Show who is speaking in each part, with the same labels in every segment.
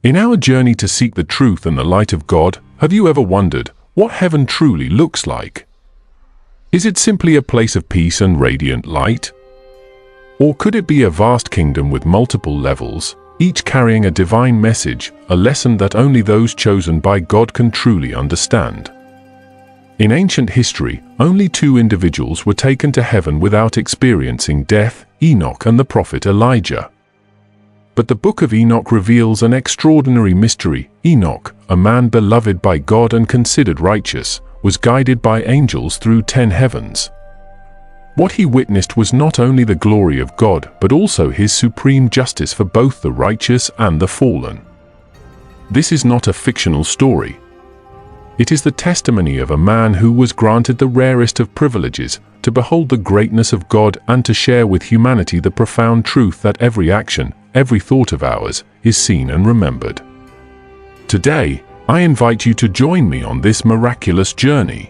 Speaker 1: In our journey to seek the truth and the light of God, have you ever wondered what heaven truly looks like? Is it simply a place of peace and radiant light? Or could it be a vast kingdom with multiple levels, each carrying a divine message, a lesson that only those chosen by God can truly understand? In ancient history, only two individuals were taken to heaven without experiencing death: Enoch and the prophet Elijah. But the Book of Enoch reveals an extraordinary mystery. Enoch, a man beloved by God and considered righteous, was guided by angels through 10 heavens. What he witnessed was not only the glory of God, but also his supreme justice for both the righteous and the fallen. This is not a fictional story. It is the testimony of a man who was granted the rarest of privileges, to behold the greatness of God and to share with humanity the profound truth that every action, every thought of ours, is seen and remembered. Today, I invite you to join me on this miraculous journey.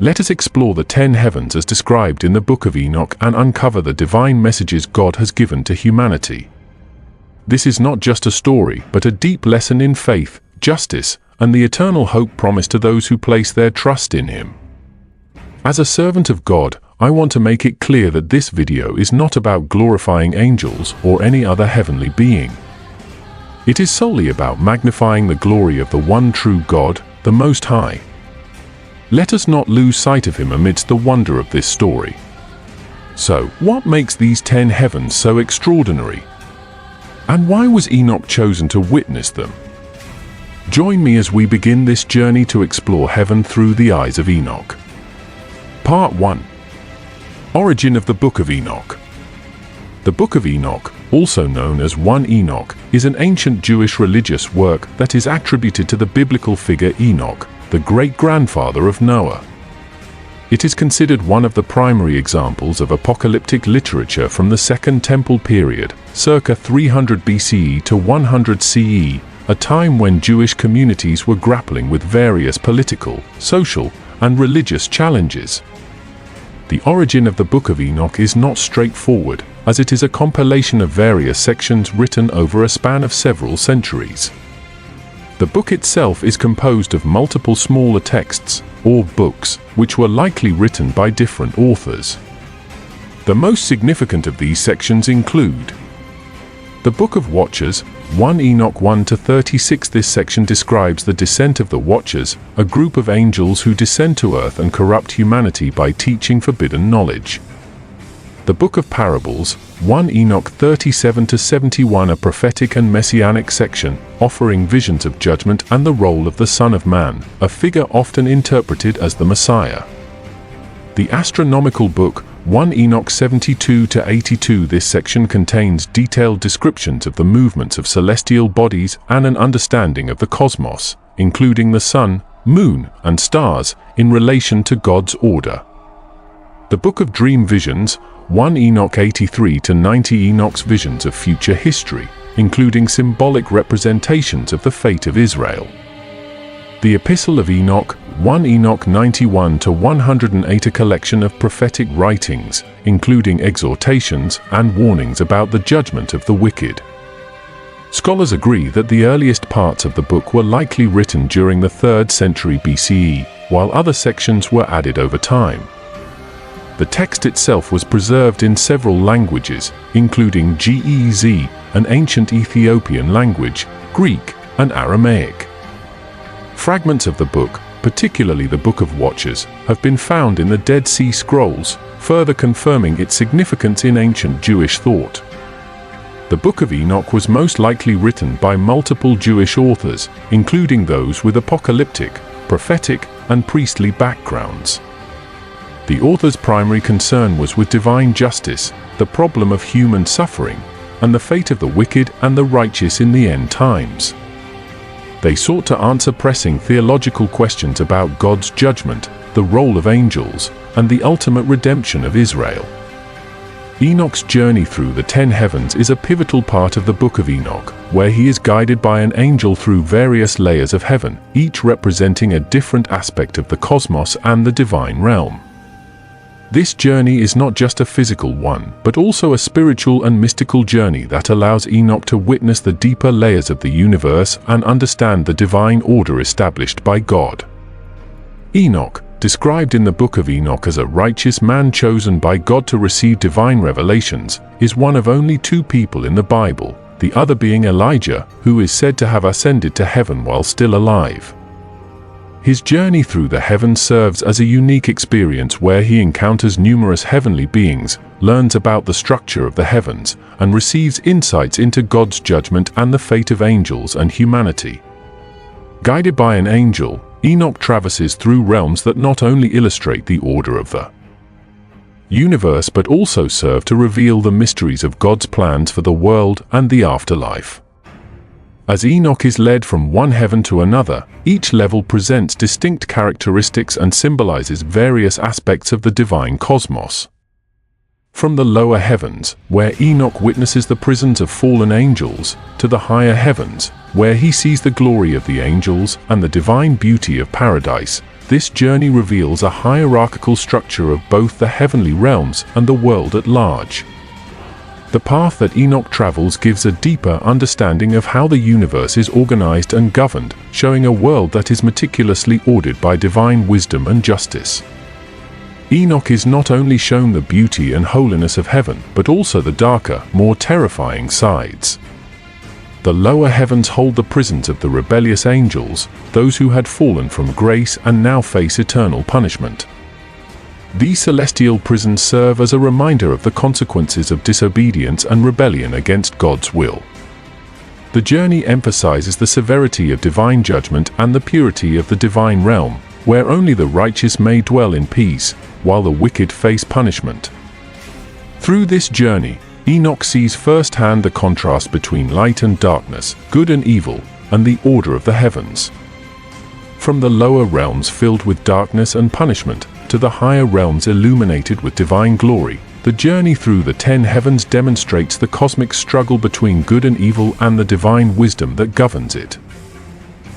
Speaker 1: Let us explore the 10 heavens as described in the Book of Enoch and uncover the divine messages God has given to humanity. This is not just a story, but a deep lesson in faith, justice, and the eternal hope promised to those who place their trust in Him. As a servant of God, I want to make it clear that this video is not about glorifying angels or any other heavenly being. It is solely about magnifying the glory of the one true God, the Most High. Let us not lose sight of Him amidst the wonder of this story. So, what makes these 10 heavens so extraordinary? And why was Enoch chosen to witness them? Join me as we begin this journey to explore heaven through the eyes of Enoch. Part 1. Origin of the Book of Enoch. The Book of Enoch, also known as 1 Enoch, is an ancient Jewish religious work that is attributed to the biblical figure Enoch, the great-grandfather of Noah. It is considered one of the primary examples of apocalyptic literature from the Second Temple period, circa 300 BCE to 100 CE, a time when Jewish communities were grappling with various political, social, and religious challenges. The origin of the Book of Enoch is not straightforward, as it is a compilation of various sections written over a span of several centuries. The book itself is composed of multiple smaller texts, or books, which were likely written by different authors. The most significant of these sections include the Book of Watchers, 1 Enoch 1-36. This section describes the descent of the Watchers, a group of angels who descend to earth and corrupt humanity by teaching forbidden knowledge. The Book of Parables, 1 Enoch 37-71. A prophetic and messianic section, offering visions of judgment and the role of the Son of Man, a figure often interpreted as the Messiah. The Astronomical Book, 1 Enoch 72-82. This section contains detailed descriptions of the movements of celestial bodies and an understanding of the cosmos, including the sun, moon, and stars, in relation to God's order. The Book of Dream Visions, 1 Enoch 83-90. Enoch's visions of future history, including symbolic representations of the fate of Israel. The Epistle of Enoch, 1 Enoch 91-108. A collection of prophetic writings, including exhortations and warnings about the judgment of the wicked. Scholars agree that the earliest parts of the book were likely written during the 3rd century BCE, while other sections were added over time. The text itself was preserved in several languages, including Ge'ez, an ancient Ethiopian language, Greek, and Aramaic. Fragments of the book, particularly the Book of Watchers, have been found in the Dead Sea Scrolls, further confirming its significance in ancient Jewish thought. The Book of Enoch was most likely written by multiple Jewish authors, including those with apocalyptic, prophetic, and priestly backgrounds. The author's primary concern was with divine justice, the problem of human suffering, and the fate of the wicked and the righteous in the end times. They sought to answer pressing theological questions about God's judgment, the role of angels, and the ultimate redemption of Israel. Enoch's journey through the 10 heavens is a pivotal part of the Book of Enoch, where he is guided by an angel through various layers of heaven, each representing a different aspect of the cosmos and the divine realm. This journey is not just a physical one, but also a spiritual and mystical journey that allows Enoch to witness the deeper layers of the universe and understand the divine order established by God. Enoch, described in the Book of Enoch as a righteous man chosen by God to receive divine revelations, is one of only 2 people in the Bible, the other being Elijah, who is said to have ascended to heaven while still alive. His journey through the heavens serves as a unique experience where he encounters numerous heavenly beings, learns about the structure of the heavens, and receives insights into God's judgment and the fate of angels and humanity. Guided by an angel, Enoch traverses through realms that not only illustrate the order of the universe but also serve to reveal the mysteries of God's plans for the world and the afterlife. As Enoch is led from one heaven to another, each level presents distinct characteristics and symbolizes various aspects of the divine cosmos. From the lower heavens, where Enoch witnesses the prisons of fallen angels, to the higher heavens, where he sees the glory of the angels and the divine beauty of paradise, this journey reveals a hierarchical structure of both the heavenly realms and the world at large. The path that Enoch travels gives a deeper understanding of how the universe is organized and governed, showing a world that is meticulously ordered by divine wisdom and justice. Enoch is not only shown the beauty and holiness of heaven, but also the darker, more terrifying sides. The lower heavens hold the prisons of the rebellious angels, those who had fallen from grace and now face eternal punishment. These celestial prisons serve as a reminder of the consequences of disobedience and rebellion against God's will. The journey emphasizes the severity of divine judgment and the purity of the divine realm, where only the righteous may dwell in peace, while the wicked face punishment. Through this journey, Enoch sees firsthand the contrast between light and darkness, good and evil, and the order of the heavens. From the lower realms filled with darkness and punishment, to the higher realms illuminated with divine glory, the journey through the 10 heavens demonstrates the cosmic struggle between good and evil and the divine wisdom that governs it.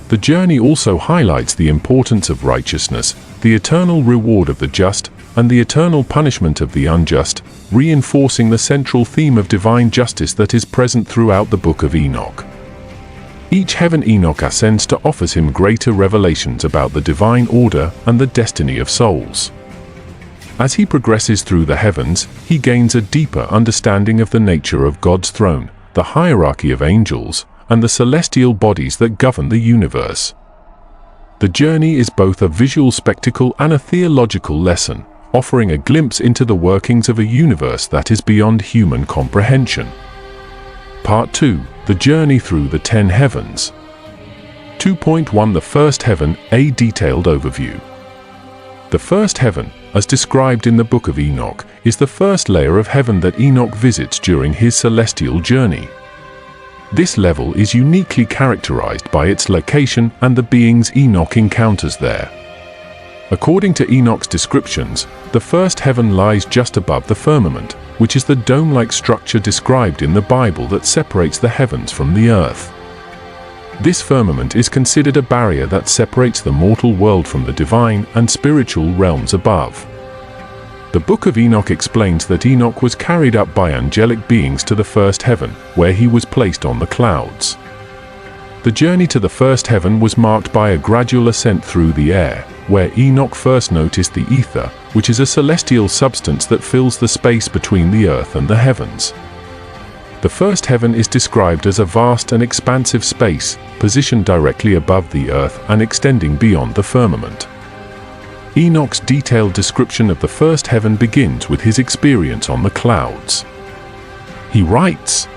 Speaker 1: The journey also highlights the importance of righteousness, the eternal reward of the just, and the eternal punishment of the unjust, reinforcing the central theme of divine justice that is present throughout the Book of Enoch. Each heaven Enoch ascends to offers him greater revelations about the divine order and the destiny of souls. As he progresses through the heavens, he gains a deeper understanding of the nature of God's throne, the hierarchy of angels, and the celestial bodies that govern the universe. The journey is both a visual spectacle and a theological lesson, offering a glimpse into the workings of a universe that is beyond human comprehension. Part 2. The Journey Through the 10 Heavens. 2.1 The First Heaven, a detailed overview. The first heaven, as described in the Book of Enoch, is the first layer of heaven that Enoch visits during his celestial journey. This level is uniquely characterized by its location and the beings Enoch encounters there. According to Enoch's descriptions, the first heaven lies just above the firmament, which is the dome-like structure described in the Bible that separates the heavens from the earth. This firmament is considered a barrier that separates the mortal world from the divine and spiritual realms above. The Book of Enoch explains that Enoch was carried up by angelic beings to the first heaven, where he was placed on the clouds. The journey to the first heaven was marked by a gradual ascent through the air, where Enoch first noticed the ether, which is a celestial substance that fills the space between the earth and the heavens. The first heaven is described as a vast and expansive space, positioned directly above the earth and extending beyond the firmament. Enoch's detailed description of the first heaven begins with his experience on the clouds. He writes,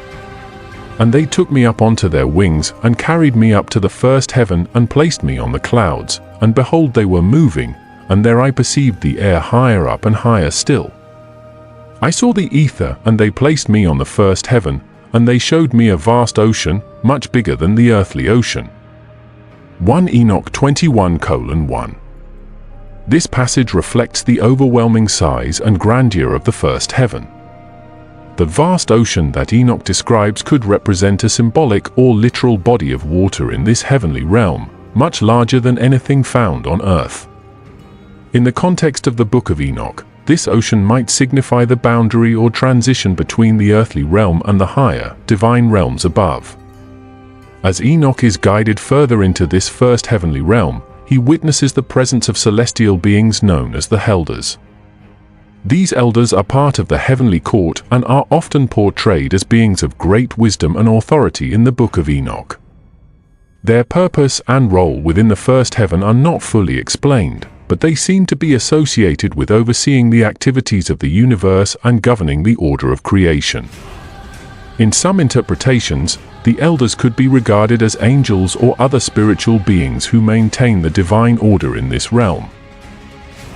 Speaker 1: "And they took me up onto their wings, and carried me up to the first heaven, and placed me on the clouds, and behold they were moving, and there I perceived the air higher up and higher still. I saw the ether, and they placed me on the first heaven, and they showed me a vast ocean, much bigger than the earthly ocean." 1 Enoch 21:1. This passage reflects the overwhelming size and grandeur of the first heaven. The vast ocean that Enoch describes could represent a symbolic or literal body of water in this heavenly realm, much larger than anything found on earth. In the context of the Book of Enoch, this ocean might signify the boundary or transition between the earthly realm and the higher, divine realms above. As Enoch is guided further into this first heavenly realm, he witnesses the presence of celestial beings known as the elders. These elders are part of the heavenly court and are often portrayed as beings of great wisdom and authority in the Book of Enoch. Their purpose and role within the first heaven are not fully explained, but they seem to be associated with overseeing the activities of the universe and governing the order of creation. In some interpretations, the elders could be regarded as angels or other spiritual beings who maintain the divine order in this realm.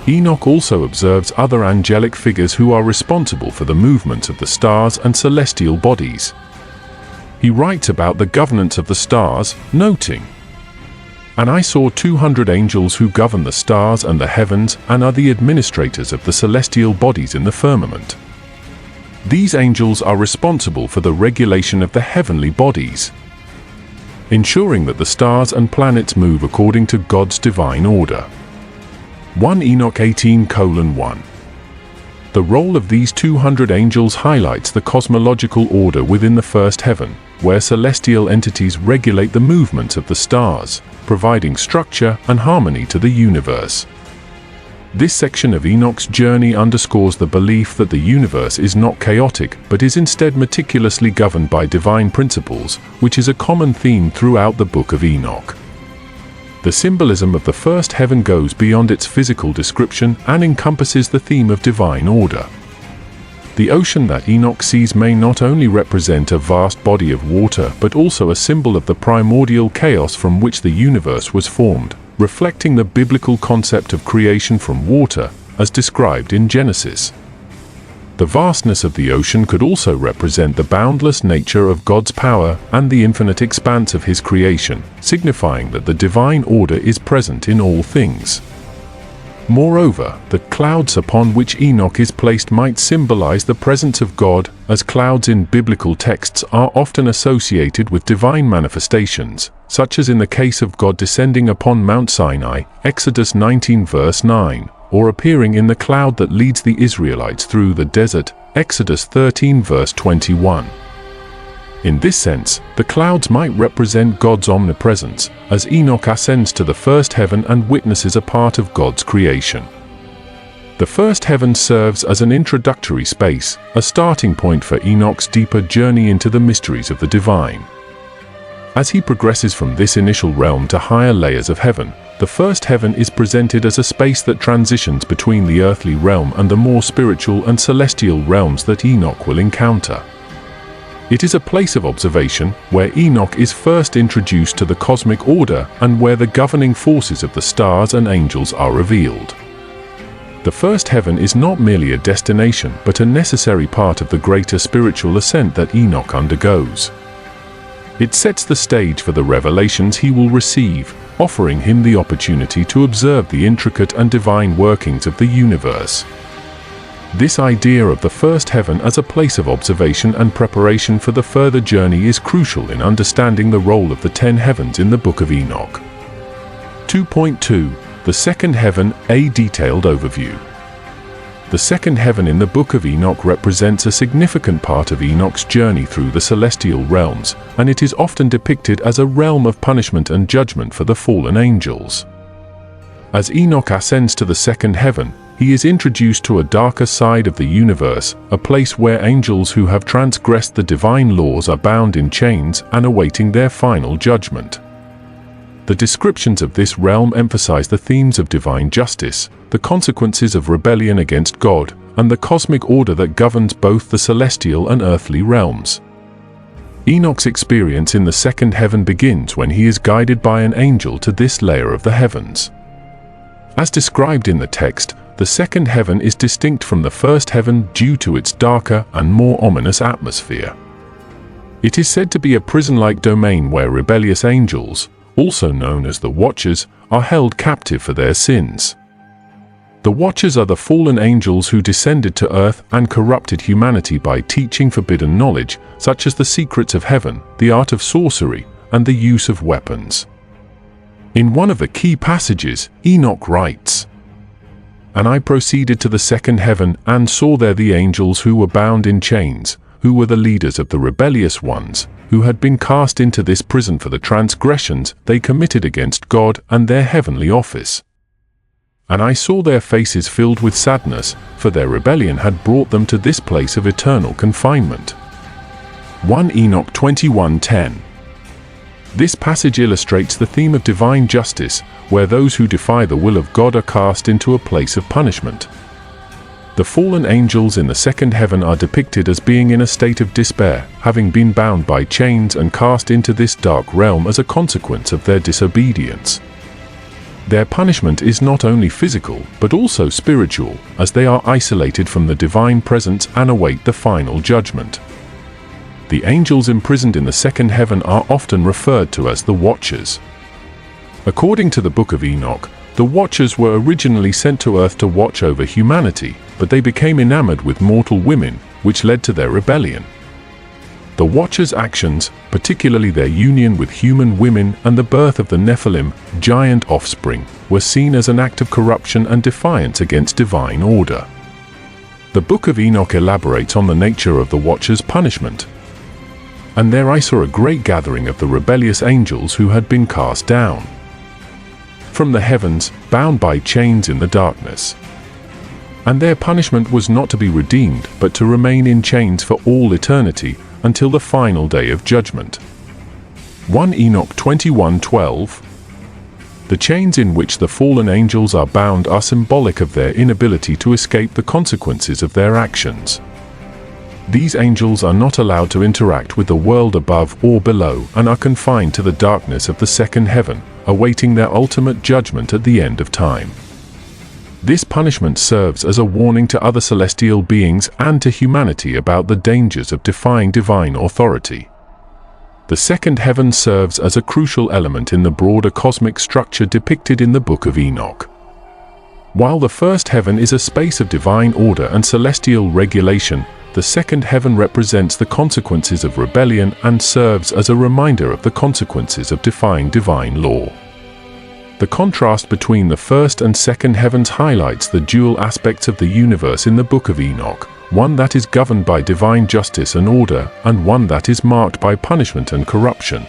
Speaker 1: Enoch also observes other angelic figures who are responsible for the movements of the stars and celestial bodies. He writes about the governance of the stars, noting, "And I saw 200 angels who govern the stars and the heavens and are the administrators of the celestial bodies in the firmament. These angels are responsible for the regulation of the heavenly bodies, ensuring that the stars and planets move according to God's divine order." 1 Enoch 18:1. The role of these 200 angels highlights the cosmological order within the first heaven, where celestial entities regulate the movements of the stars, providing structure and harmony to the universe. This section of Enoch's journey underscores the belief that the universe is not chaotic but is instead meticulously governed by divine principles, which is a common theme throughout the Book of Enoch. The symbolism of the first heaven goes beyond its physical description and encompasses the theme of divine order. The ocean that Enoch sees may not only represent a vast body of water but also a symbol of the primordial chaos from which the universe was formed, reflecting the biblical concept of creation from water, as described in Genesis. The vastness of the ocean could also represent the boundless nature of God's power and the infinite expanse of His creation, signifying that the divine order is present in all things. Moreover, the clouds upon which Enoch is placed might symbolize the presence of God, as clouds in biblical texts are often associated with divine manifestations, such as in the case of God descending upon Mount Sinai, Exodus 19 verse 9, or appearing in the cloud that leads the Israelites through the desert, Exodus 13 verse 21. In this sense, the clouds might represent God's omnipresence, as Enoch ascends to the first heaven and witnesses a part of God's creation. The first heaven serves as an introductory space, a starting point for Enoch's deeper journey into the mysteries of the divine. As he progresses from this initial realm to higher layers of heaven, the first heaven is presented as a space that transitions between the earthly realm and the more spiritual and celestial realms that Enoch will encounter. It is a place of observation, where Enoch is first introduced to the cosmic order and where the governing forces of the stars and angels are revealed. The first heaven is not merely a destination but a necessary part of the greater spiritual ascent that Enoch undergoes. It sets the stage for the revelations he will receive, offering him the opportunity to observe the intricate and divine workings of the universe. This idea of the first heaven as a place of observation and preparation for the further journey is crucial in understanding the role of the 10 heavens in the Book of Enoch. 2.2. The second heaven, a detailed overview. The second heaven in the Book of Enoch represents a significant part of Enoch's journey through the celestial realms, and it is often depicted as a realm of punishment and judgment for the fallen angels. As Enoch ascends to the second heaven, he is introduced to a darker side of the universe, a place where angels who have transgressed the divine laws are bound in chains and awaiting their final judgment. The descriptions of this realm emphasize the themes of divine justice, the consequences of rebellion against God, and the cosmic order that governs both the celestial and earthly realms. Enoch's experience in the second heaven begins when he is guided by an angel to this layer of the heavens. As described in the text, the second heaven is distinct from the first heaven due to its darker and more ominous atmosphere. It is said to be a prison-like domain where rebellious angels, also known as the Watchers, are held captive for their sins. The Watchers are the fallen angels who descended to earth and corrupted humanity by teaching forbidden knowledge, such as the secrets of heaven, the art of sorcery, and the use of weapons. In one of the key passages, Enoch writes, And I proceeded to the second heaven, and saw there the angels who were bound in chains, who were the leaders of the rebellious ones, who had been cast into this prison for the transgressions they committed against God and their heavenly office. And I saw their faces filled with sadness, for their rebellion had brought them to this place of eternal confinement. 1 Enoch 21:10. This passage illustrates the theme of divine justice, where those who defy the will of God are cast into a place of punishment. The fallen angels in the second heaven are depicted as being in a state of despair, having been bound by chains and cast into this dark realm as a consequence of their disobedience. Their punishment is not only physical, but also spiritual, as they are isolated from the divine presence and await the final judgment. The angels imprisoned in the second heaven are often referred to as the Watchers. According to the Book of Enoch, the Watchers were originally sent to earth to watch over humanity, but they became enamored with mortal women, which led to their rebellion. The Watchers' actions, particularly their union with human women and the birth of the Nephilim, giant offspring, were seen as an act of corruption and defiance against divine order. The Book of Enoch elaborates on the nature of the Watchers' punishment. And there I saw a great gathering of the rebellious angels who had been cast down from the heavens, bound by chains in the darkness. And their punishment was not to be redeemed, but to remain in chains for all eternity, until the final day of judgment. 1 Enoch 21:12. The chains in which the fallen angels are bound are symbolic of their inability to escape the consequences of their actions. These angels are not allowed to interact with the world above or below, and are confined to the darkness of the second heaven, awaiting their ultimate judgment at the end of time. This punishment serves as a warning to other celestial beings and to humanity about the dangers of defying divine authority. The second heaven serves as a crucial element in the broader cosmic structure depicted in the Book of Enoch. While the first heaven is a space of divine order and celestial regulation, the second heaven represents the consequences of rebellion and serves as a reminder of the consequences of defying divine law. The contrast between the first and second heavens highlights the dual aspects of the universe in the Book of Enoch, one that is governed by divine justice and order, and one that is marked by punishment and corruption.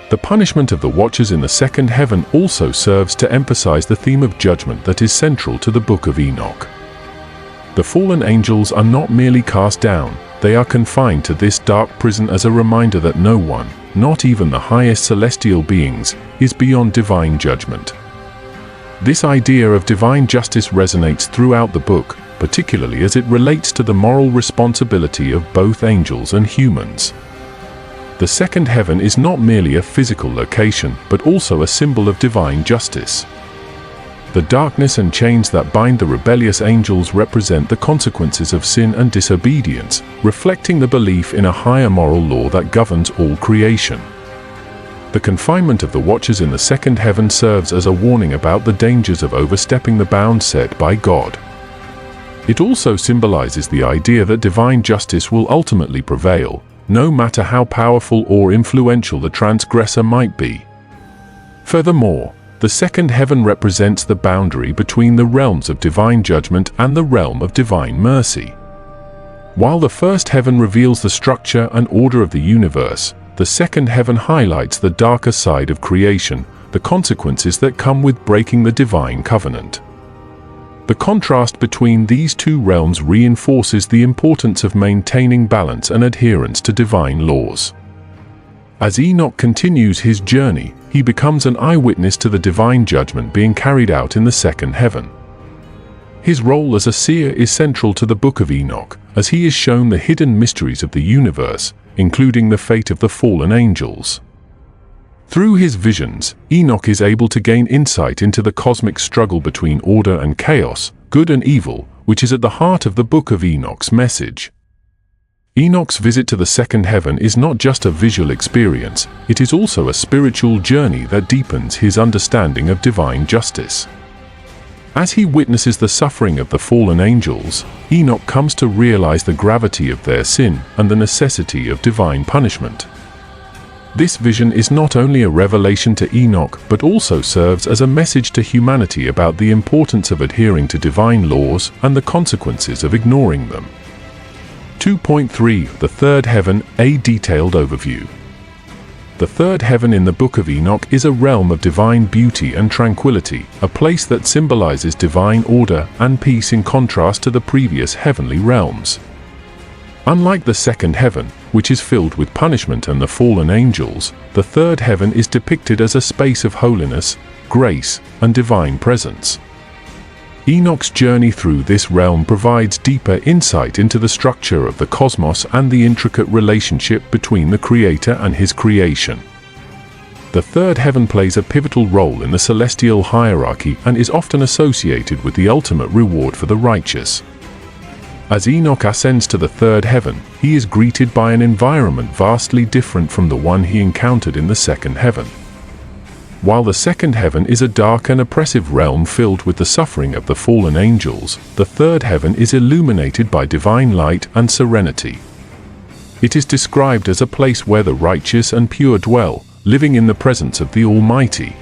Speaker 1: The punishment of the Watchers in the second heaven also serves to emphasize the theme of judgment that is central to the Book of Enoch. The fallen angels are not merely cast down, they are confined to this dark prison as a reminder that no one, not even the highest celestial beings, is beyond divine judgment. This idea of divine justice resonates throughout the book, particularly as it relates to the moral responsibility of both angels and humans. The second heaven is not merely a physical location, but also a symbol of divine justice. The darkness and chains that bind the rebellious angels represent the consequences of sin and disobedience, reflecting the belief in a higher moral law that governs all creation. The confinement of the Watchers in the second heaven serves as a warning about the dangers of overstepping the bounds set by God. It also symbolizes the idea that divine justice will ultimately prevail, no matter how powerful or influential the transgressor might be. Furthermore, the second heaven represents the boundary between the realms of divine judgment and the realm of divine mercy. While the first heaven reveals the structure and order of the universe, the second heaven highlights the darker side of creation, the consequences that come with breaking the divine covenant. The contrast between these two realms reinforces the importance of maintaining balance and adherence to divine laws. As Enoch continues his journey, he becomes an eyewitness to the divine judgment being carried out in the second heaven. His role as a seer is central to the Book of Enoch, as he is shown the hidden mysteries of the universe, including the fate of the fallen angels. Through his visions, Enoch is able to gain insight into the cosmic struggle between order and chaos, good and evil, which is at the heart of the Book of Enoch's message. Enoch's visit to the second heaven is not just a visual experience, it is also a spiritual journey that deepens his understanding of divine justice. As he witnesses the suffering of the fallen angels, Enoch comes to realize the gravity of their sin and the necessity of divine punishment. This vision is not only a revelation to Enoch but also serves as a message to humanity about the importance of adhering to divine laws and the consequences of ignoring them. 2.3 The Third Heaven, a detailed overview. The third heaven in the Book of Enoch is a realm of divine beauty and tranquility, a place that symbolizes divine order and peace in contrast to the previous heavenly realms. Unlike the second heaven, which is filled with punishment and the fallen angels, the third heaven is depicted as a space of holiness, grace, and divine presence. Enoch's journey through this realm provides deeper insight into the structure of the cosmos and the intricate relationship between the Creator and His creation. The third heaven plays a pivotal role in the celestial hierarchy and is often associated with the ultimate reward for the righteous. As Enoch ascends to the third heaven, he is greeted by an environment vastly different from the one he encountered in the second heaven. While the second heaven is a dark and oppressive realm filled with the suffering of the fallen angels, the third heaven is illuminated by divine light and serenity. It is described as a place where the righteous and pure dwell, living in the presence of the Almighty.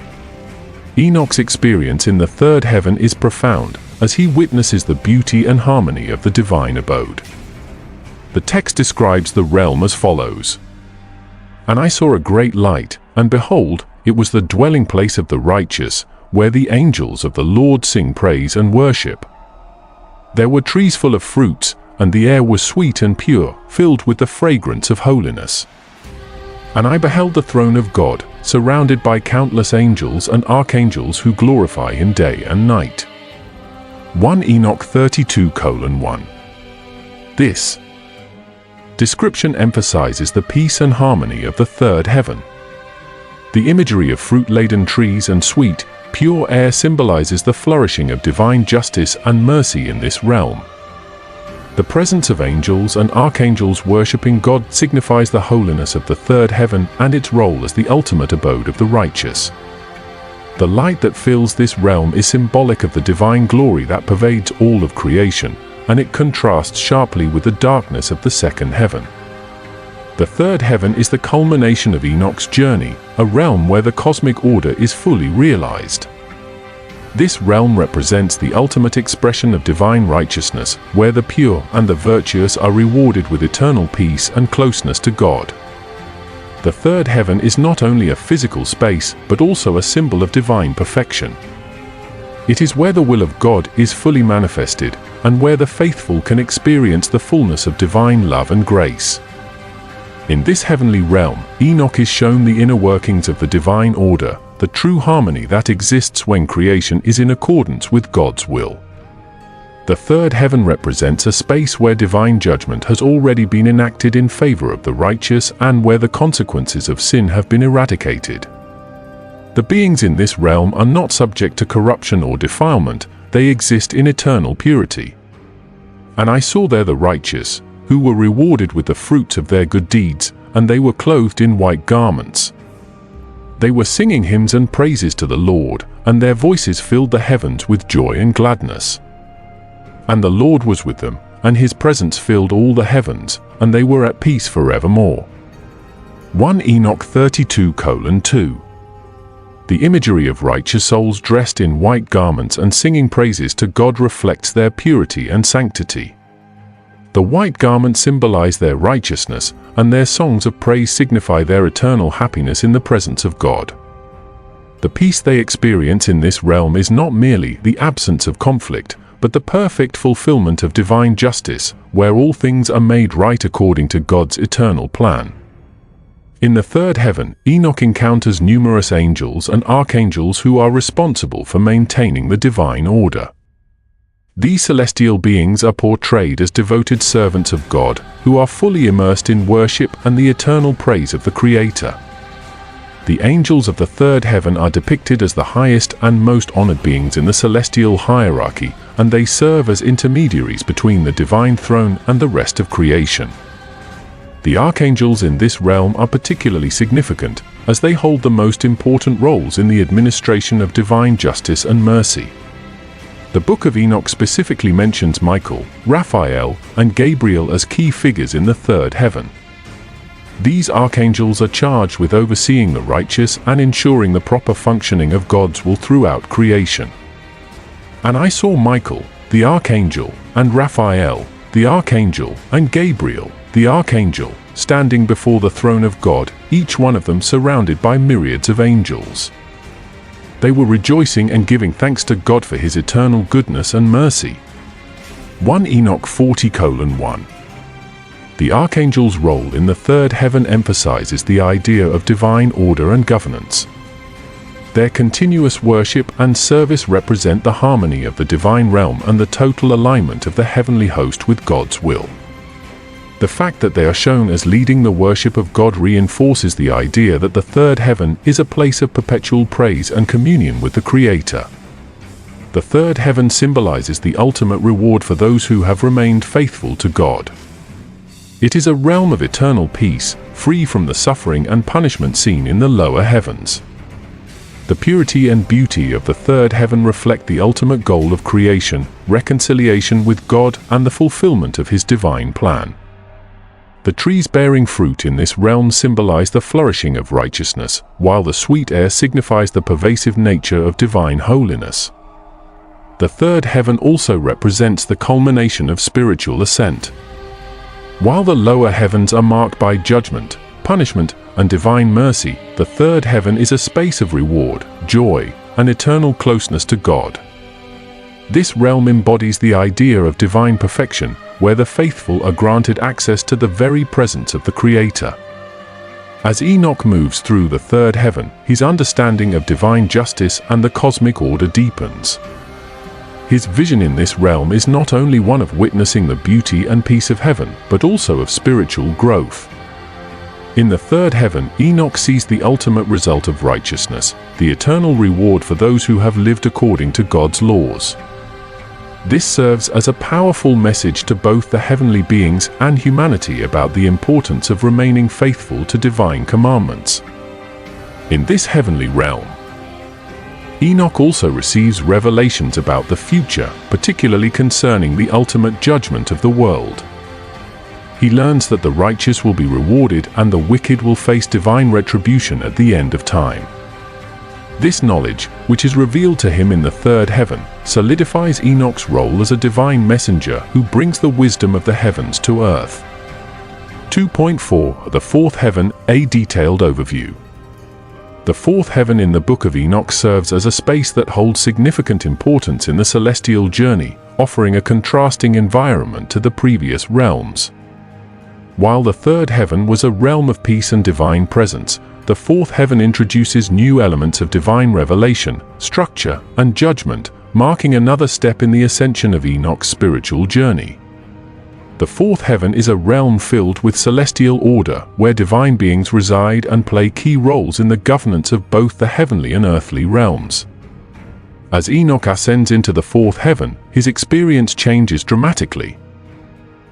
Speaker 1: Enoch's experience in the third heaven is profound, as he witnesses the beauty and harmony of the divine abode. The text describes the realm as follows. And I saw a great light, and behold, it was the dwelling place of the righteous, where the angels of the Lord sing praise and worship. There were trees full of fruits, and the air was sweet and pure, filled with the fragrance of holiness. And I beheld the throne of God, surrounded by countless angels and archangels who glorify Him day and night. 1 Enoch 32:1. This description emphasizes the peace and harmony of the third heaven. The imagery of fruit-laden trees and sweet, pure air symbolizes the flourishing of divine justice and mercy in this realm. The presence of angels and archangels worshipping God signifies the holiness of the third heaven and its role as the ultimate abode of the righteous. The light that fills this realm is symbolic of the divine glory that pervades all of creation, and it contrasts sharply with the darkness of the second heaven. The third heaven is the culmination of Enoch's journey, a realm where the cosmic order is fully realized. This realm represents the ultimate expression of divine righteousness, where the pure and the virtuous are rewarded with eternal peace and closeness to God. The third heaven is not only a physical space, but also a symbol of divine perfection. It is where the will of God is fully manifested, and where the faithful can experience the fullness of divine love and grace. In this heavenly realm, Enoch is shown the inner workings of the divine order, the true harmony that exists when creation is in accordance with God's will. The third heaven represents a space where divine judgment has already been enacted in favor of the righteous and where the consequences of sin have been eradicated. The beings in this realm are not subject to corruption or defilement, they exist in eternal purity. And I saw there the righteous, who were rewarded with the fruits of their good deeds, and they were clothed in white garments. They were singing hymns and praises to the Lord, and their voices filled the heavens with joy and gladness. And the Lord was with them, and His presence filled all the heavens, and they were at peace forevermore. 1 Enoch 32:2. The imagery of righteous souls dressed in white garments and singing praises to God reflects their purity and sanctity. The white garments symbolize their righteousness, and their songs of praise signify their eternal happiness in the presence of God. The peace they experience in this realm is not merely the absence of conflict, but the perfect fulfillment of divine justice, where all things are made right according to God's eternal plan. In the third heaven, Enoch encounters numerous angels and archangels who are responsible for maintaining the divine order. These celestial beings are portrayed as devoted servants of God, who are fully immersed in worship and the eternal praise of the Creator. The angels of the third heaven are depicted as the highest and most honored beings in the celestial hierarchy, and they serve as intermediaries between the divine throne and the rest of creation. The archangels in this realm are particularly significant, as they hold the most important roles in the administration of divine justice and mercy. The Book of Enoch specifically mentions Michael, Raphael, and Gabriel as key figures in the third heaven. These archangels are charged with overseeing the righteous and ensuring the proper functioning of God's will throughout creation. And I saw Michael, the archangel, and Raphael, the archangel, and Gabriel, the archangel, standing before the throne of God, each one of them surrounded by myriads of angels. They were rejoicing and giving thanks to God for his eternal goodness and mercy. 1 Enoch 40:1. The archangel's role in the third heaven emphasizes the idea of divine order and governance. Their continuous worship and service represent the harmony of the divine realm and the total alignment of the heavenly host with God's will. The fact that they are shown as leading the worship of God reinforces the idea that the third heaven is a place of perpetual praise and communion with the Creator. The third heaven symbolizes the ultimate reward for those who have remained faithful to God. It is a realm of eternal peace, free from the suffering and punishment seen in the lower heavens. The purity and beauty of the third heaven reflect the ultimate goal of creation, reconciliation with God, and the fulfillment of His divine plan. The trees bearing fruit in this realm symbolize the flourishing of righteousness, while the sweet air signifies the pervasive nature of divine holiness. The third heaven also represents the culmination of spiritual ascent. While the lower heavens are marked by judgment, punishment, and divine mercy, the third heaven is a space of reward, joy, and eternal closeness to God. This realm embodies the idea of divine perfection, where the faithful are granted access to the very presence of the Creator. As Enoch moves through the third heaven, his understanding of divine justice and the cosmic order deepens. His vision in this realm is not only one of witnessing the beauty and peace of heaven, but also of spiritual growth. In the third heaven, Enoch sees the ultimate result of righteousness, the eternal reward for those who have lived according to God's laws. This serves as a powerful message to both the heavenly beings and humanity about the importance of remaining faithful to divine commandments. In this heavenly realm, Enoch also receives revelations about the future, particularly concerning the ultimate judgment of the world. He learns that the righteous will be rewarded and the wicked will face divine retribution at the end of time. This knowledge, which is revealed to him in the third heaven, solidifies Enoch's role as a divine messenger who brings the wisdom of the heavens to earth. 2.4 The fourth heaven, a detailed overview. The fourth heaven in the Book of Enoch serves as a space that holds significant importance in the celestial journey, offering a contrasting environment to the previous realms. While the third heaven was a realm of peace and divine presence, the fourth heaven introduces new elements of divine revelation, structure, and judgment, marking another step in the ascension of Enoch's spiritual journey. The fourth heaven is a realm filled with celestial order, where divine beings reside and play key roles in the governance of both the heavenly and earthly realms. As Enoch ascends into the fourth heaven, his experience changes dramatically.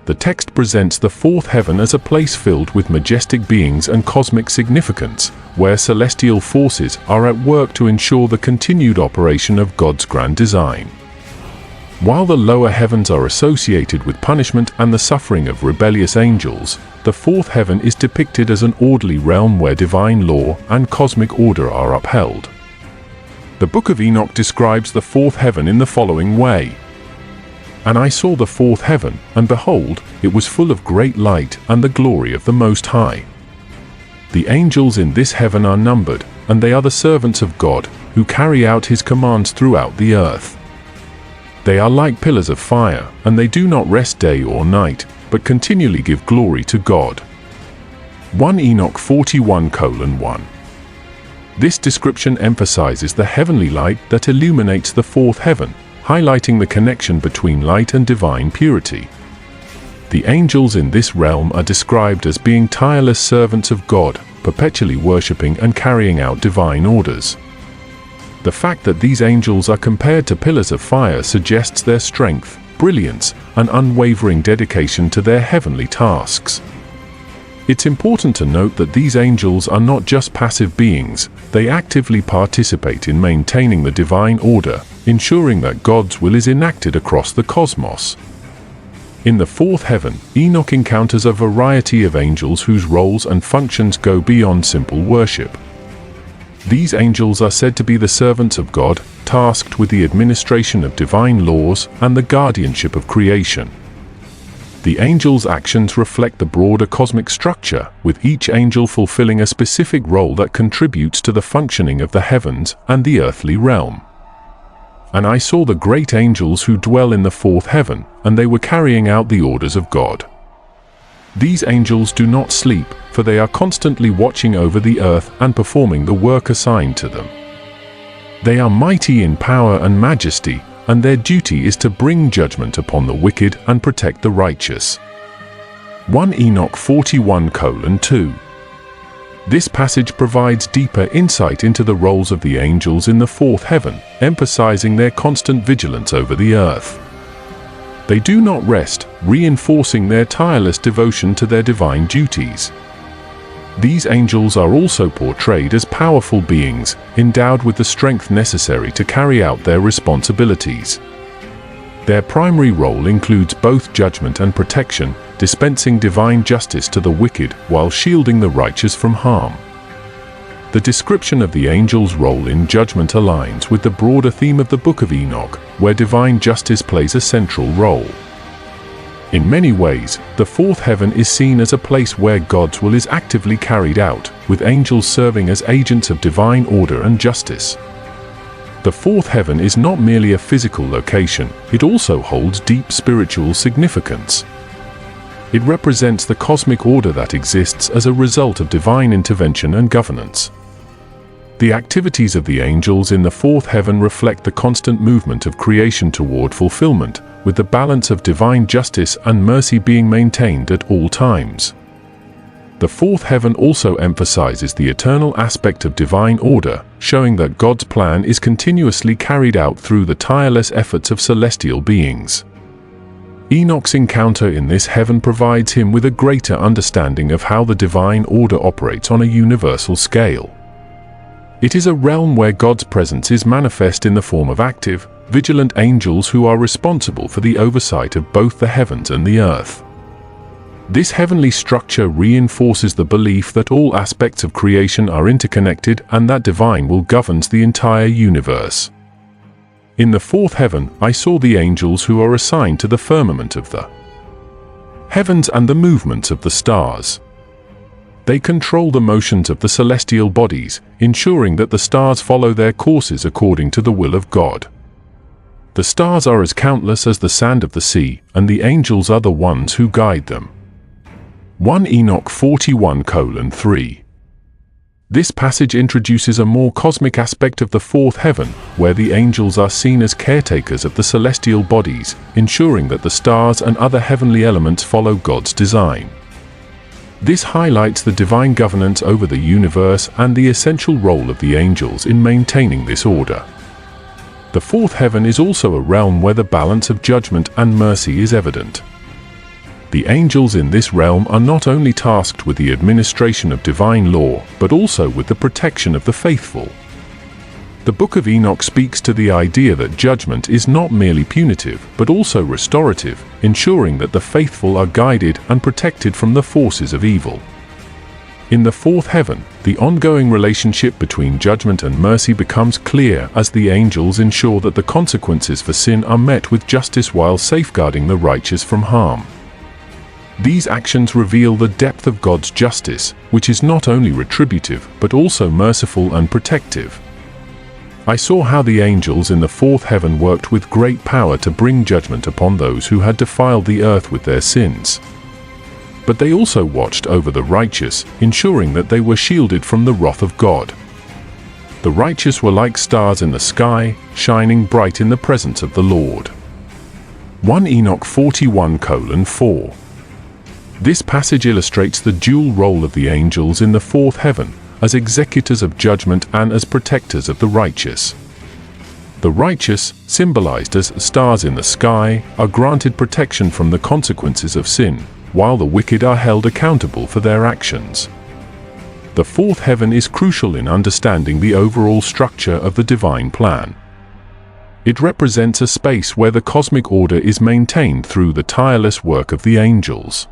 Speaker 1: The text presents the fourth heaven as a place filled with majestic beings and cosmic significance, where celestial forces are at work to ensure the continued operation of God's grand design. While the lower heavens are associated with punishment and the suffering of rebellious angels, the fourth heaven is depicted as an orderly realm where divine law and cosmic order are upheld. The Book of Enoch describes the fourth heaven in the following way. And I saw the fourth heaven, and behold, it was full of great light and the glory of the Most High. The angels in this heaven are numbered, and they are the servants of God, who carry out His commands throughout the earth. They are like pillars of fire, and they do not rest day or night, but continually give glory to God. 1 Enoch 41:1. This description emphasizes the heavenly light that illuminates the fourth heaven, highlighting the connection between light and divine purity. The angels in this realm are described as being tireless servants of God, perpetually worshipping and carrying out divine orders. The fact that these angels are compared to pillars of fire suggests their strength, brilliance, and unwavering dedication to their heavenly tasks. It's important to note that these angels are not just passive beings, they actively participate in maintaining the divine order, ensuring that God's will is enacted across the cosmos. In the fourth heaven, Enoch encounters a variety of angels whose roles and functions go beyond simple worship. These angels are said to be the servants of God, tasked with the administration of divine laws and the guardianship of creation. The angels' actions reflect the broader cosmic structure, with each angel fulfilling a specific role that contributes to the functioning of the heavens and the earthly realm. And I saw the great angels who dwell in the fourth heaven, and they were carrying out the orders of God. These angels do not sleep, for they are constantly watching over the earth and performing the work assigned to them. They are mighty in power and majesty, and their duty is to bring judgment upon the wicked and protect the righteous. 1 Enoch 41:2. This passage provides deeper insight into the roles of the angels in the fourth heaven, emphasizing their constant vigilance over the earth. They do not rest, reinforcing their tireless devotion to their divine duties. These angels are also portrayed as powerful beings, endowed with the strength necessary to carry out their responsibilities. Their primary role includes both judgment and protection, dispensing divine justice to the wicked while shielding the righteous from harm. The description of the angels' role in judgment aligns with the broader theme of the Book of Enoch, where divine justice plays a central role. In many ways, the fourth heaven is seen as a place where God's will is actively carried out, with angels serving as agents of divine order and justice. The fourth heaven is not merely a physical location, it also holds deep spiritual significance. It represents the cosmic order that exists as a result of divine intervention and governance. The activities of the angels in the fourth heaven reflect the constant movement of creation toward fulfillment, with the balance of divine justice and mercy being maintained at all times. The fourth heaven also emphasizes the eternal aspect of divine order, showing that God's plan is continuously carried out through the tireless efforts of celestial beings. Enoch's encounter in this heaven provides him with a greater understanding of how the divine order operates on a universal scale. It is a realm where God's presence is manifest in the form of active, vigilant angels who are responsible for the oversight of both the heavens and the earth. This heavenly structure reinforces the belief that all aspects of creation are interconnected and that divine will governs the entire universe. In the fourth heaven, I saw the angels who are assigned to the firmament of the heavens and the movements of the stars. They control the motions of the celestial bodies, ensuring that the stars follow their courses according to the will of God. The stars are as countless as the sand of the sea, and the angels are the ones who guide them. 1 Enoch 41:3. This passage introduces a more cosmic aspect of the fourth heaven, where the angels are seen as caretakers of the celestial bodies, ensuring that the stars and other heavenly elements follow God's design. This highlights the divine governance over the universe and the essential role of the angels in maintaining this order. The fourth heaven is also a realm where the balance of judgment and mercy is evident. The angels in this realm are not only tasked with the administration of divine law, but also with the protection of the faithful. The Book of Enoch speaks to the idea that judgment is not merely punitive, but also restorative, ensuring that the faithful are guided and protected from the forces of evil. In the fourth heaven, the ongoing relationship between judgment and mercy becomes clear as the angels ensure that the consequences for sin are met with justice while safeguarding the righteous from harm. These actions reveal the depth of God's justice, which is not only retributive, but also merciful and protective. I saw how the angels in the fourth heaven worked with great power to bring judgment upon those who had defiled the earth with their sins. But they also watched over the righteous, ensuring that they were shielded from the wrath of God. The righteous were like stars in the sky, shining bright in the presence of the Lord. 1 Enoch 41:4. This passage illustrates the dual role of the angels in the fourth heaven, as executors of judgment and as protectors of the righteous. The righteous, symbolized as stars in the sky, are granted protection from the consequences of sin, while the wicked are held accountable for their actions. The fourth heaven is crucial in understanding the overall structure of the divine plan. It represents a space where the cosmic order is maintained through the tireless work of the angels.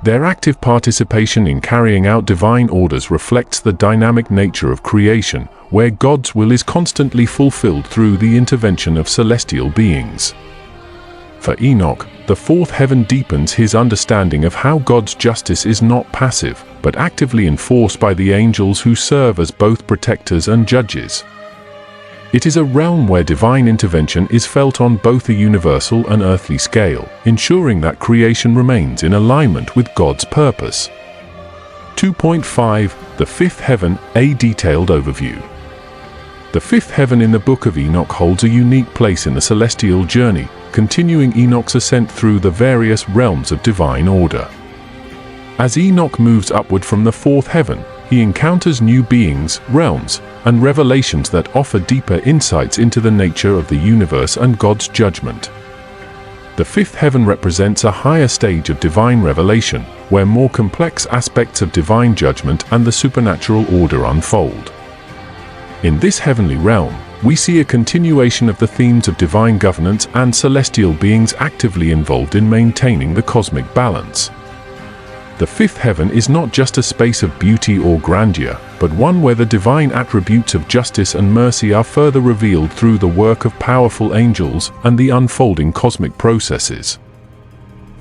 Speaker 1: Their active participation in carrying out divine orders reflects the dynamic nature of creation, where God's will is constantly fulfilled through the intervention of celestial beings. For Enoch, the fourth heaven deepens his understanding of how God's justice is not passive, but actively enforced by the angels who serve as both protectors and judges. It is a realm where divine intervention is felt on both a universal and earthly scale, ensuring that creation remains in alignment with God's purpose. 2.5. The Fifth Heaven, a detailed overview. The fifth heaven in the Book of Enoch holds a unique place in the celestial journey, continuing Enoch's ascent through the various realms of divine order. As Enoch moves upward from the fourth heaven, he encounters new beings, realms, and revelations that offer deeper insights into the nature of the universe and God's judgment. The fifth heaven represents a higher stage of divine revelation, where more complex aspects of divine judgment and the supernatural order unfold. In this heavenly realm, we see a continuation of the themes of divine governance and celestial beings actively involved in maintaining the cosmic balance. The fifth heaven is not just a space of beauty or grandeur, but one where the divine attributes of justice and mercy are further revealed through the work of powerful angels and the unfolding cosmic processes.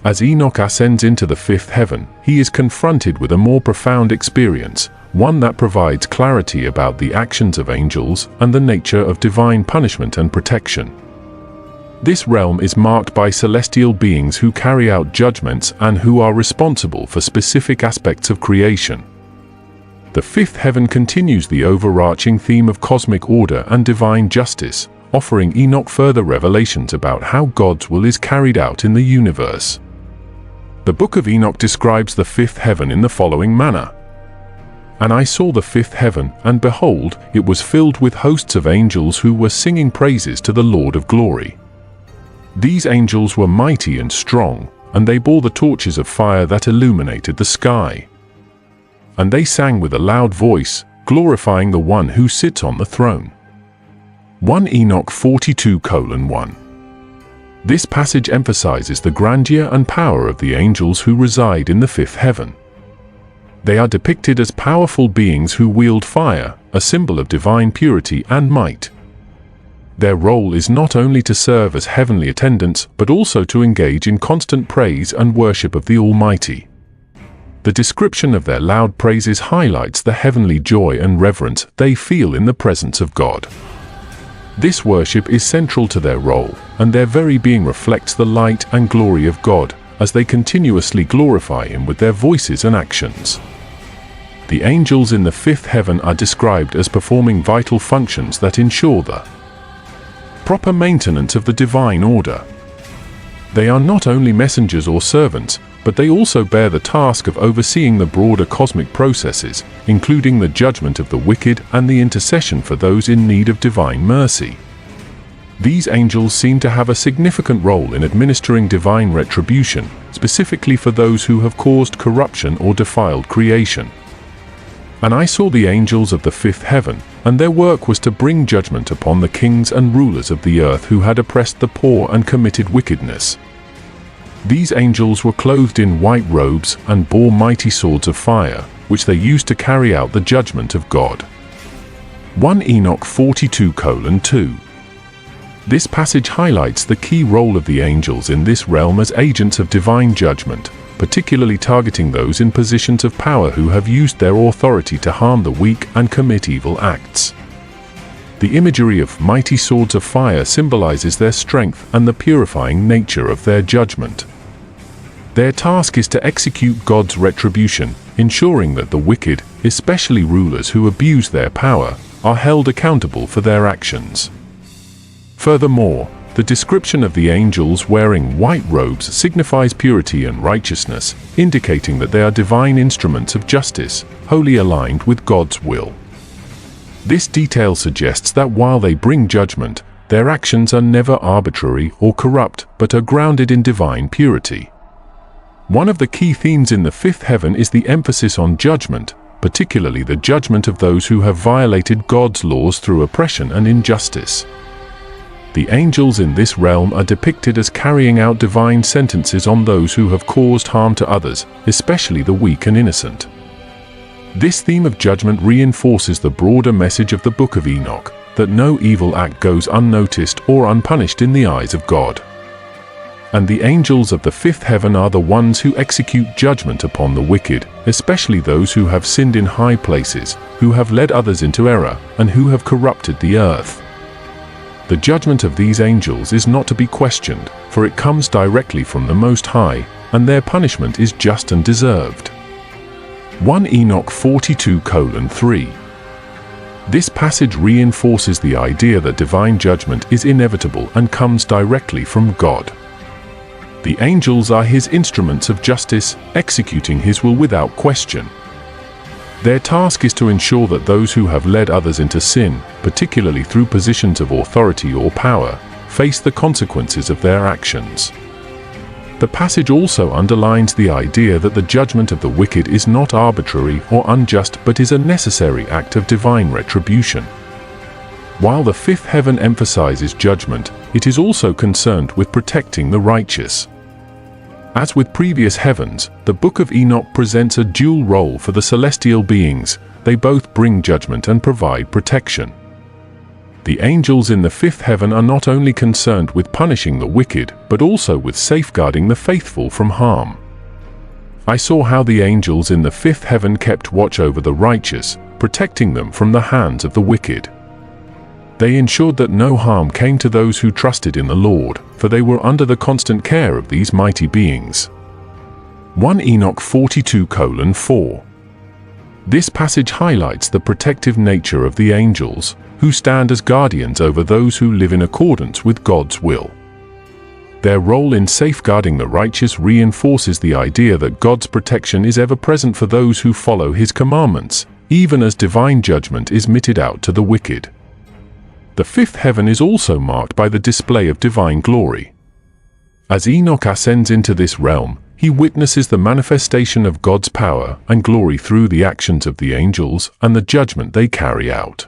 Speaker 1: As Enoch ascends into the fifth heaven, he is confronted with a more profound experience, one that provides clarity about the actions of angels and the nature of divine punishment and protection. This realm is marked by celestial beings who carry out judgments and who are responsible for specific aspects of creation. The fifth heaven continues the overarching theme of cosmic order and divine justice, offering Enoch further revelations about how God's will is carried out in the universe. The Book of Enoch describes the fifth heaven in the following manner. And I saw the fifth heaven, and behold, it was filled with hosts of angels who were singing praises to the Lord of glory. These angels were mighty and strong, and they bore the torches of fire that illuminated the sky. And they sang with a loud voice, glorifying the one who sits on the throne. 1 Enoch 42:1. This passage emphasizes the grandeur and power of the angels who reside in the fifth heaven. They are depicted as powerful beings who wield fire, a symbol of divine purity and might. Their role is not only to serve as heavenly attendants, but also to engage in constant praise and worship of the Almighty. The description of their loud praises highlights the heavenly joy and reverence they feel in the presence of God. This worship is central to their role, and their very being reflects the light and glory of God, as they continuously glorify Him with their voices and actions. The angels in the fifth heaven are described as performing vital functions that ensure the proper maintenance of the divine order. They are not only messengers or servants, but they also bear the task of overseeing the broader cosmic processes, including the judgment of the wicked and the intercession for those in need of divine mercy. These angels seem to have a significant role in administering divine retribution, specifically for those who have caused corruption or defiled creation. And I saw the angels of the fifth heaven, and their work was to bring judgment upon the kings and rulers of the earth who had oppressed the poor and committed wickedness. These angels were clothed in white robes and bore mighty swords of fire, which they used to carry out the judgment of God. 1 Enoch 42:2. This passage highlights the key role of the angels in this realm as agents of divine judgment, particularly targeting those in positions of power who have used their authority to harm the weak and commit evil acts. The imagery of mighty swords of fire symbolizes their strength and the purifying nature of their judgment. Their task is to execute God's retribution, ensuring that the wicked, especially rulers who abuse their power, are held accountable for their actions. Furthermore, the description of the angels wearing white robes signifies purity and righteousness, indicating that they are divine instruments of justice, wholly aligned with God's will. This detail suggests that while they bring judgment, their actions are never arbitrary or corrupt, but are grounded in divine purity. One of the key themes in the fifth heaven is the emphasis on judgment, particularly the judgment of those who have violated God's laws through oppression and injustice. The angels in this realm are depicted as carrying out divine sentences on those who have caused harm to others, especially the weak and innocent. This theme of judgment reinforces the broader message of the Book of Enoch, that no evil act goes unnoticed or unpunished in the eyes of God. And the angels of the fifth heaven are the ones who execute judgment upon the wicked, especially those who have sinned in high places, who have led others into error, and who have corrupted the earth. The judgment of these angels is not to be questioned, for it comes directly from the Most High, and their punishment is just and deserved. 1 Enoch 42:3. This passage reinforces the idea that divine judgment is inevitable and comes directly from God. The angels are His instruments of justice, executing His will without question. Their task is to ensure that those who have led others into sin, particularly through positions of authority or power, face the consequences of their actions. The passage also underlines the idea that the judgment of the wicked is not arbitrary or unjust but is a necessary act of divine retribution. While the fifth heaven emphasizes judgment, it is also concerned with protecting the righteous. As with previous heavens, the Book of Enoch presents a dual role for the celestial beings. They both bring judgment and provide protection. The angels in the fifth heaven are not only concerned with punishing the wicked, but also with safeguarding the faithful from harm. I saw how the angels in the fifth heaven kept watch over the righteous, protecting them from the hands of the wicked. They ensured that no harm came to those who trusted in the Lord, for they were under the constant care of these mighty beings. 1 Enoch 42:4. This passage highlights the protective nature of the angels, who stand as guardians over those who live in accordance with God's will. Their role in safeguarding the righteous reinforces the idea that God's protection is ever present for those who follow His commandments, even as divine judgment is meted out to the wicked. The fifth heaven is also marked by the display of divine glory. As Enoch ascends into this realm, he witnesses the manifestation of God's power and glory through the actions of the angels and the judgment they carry out.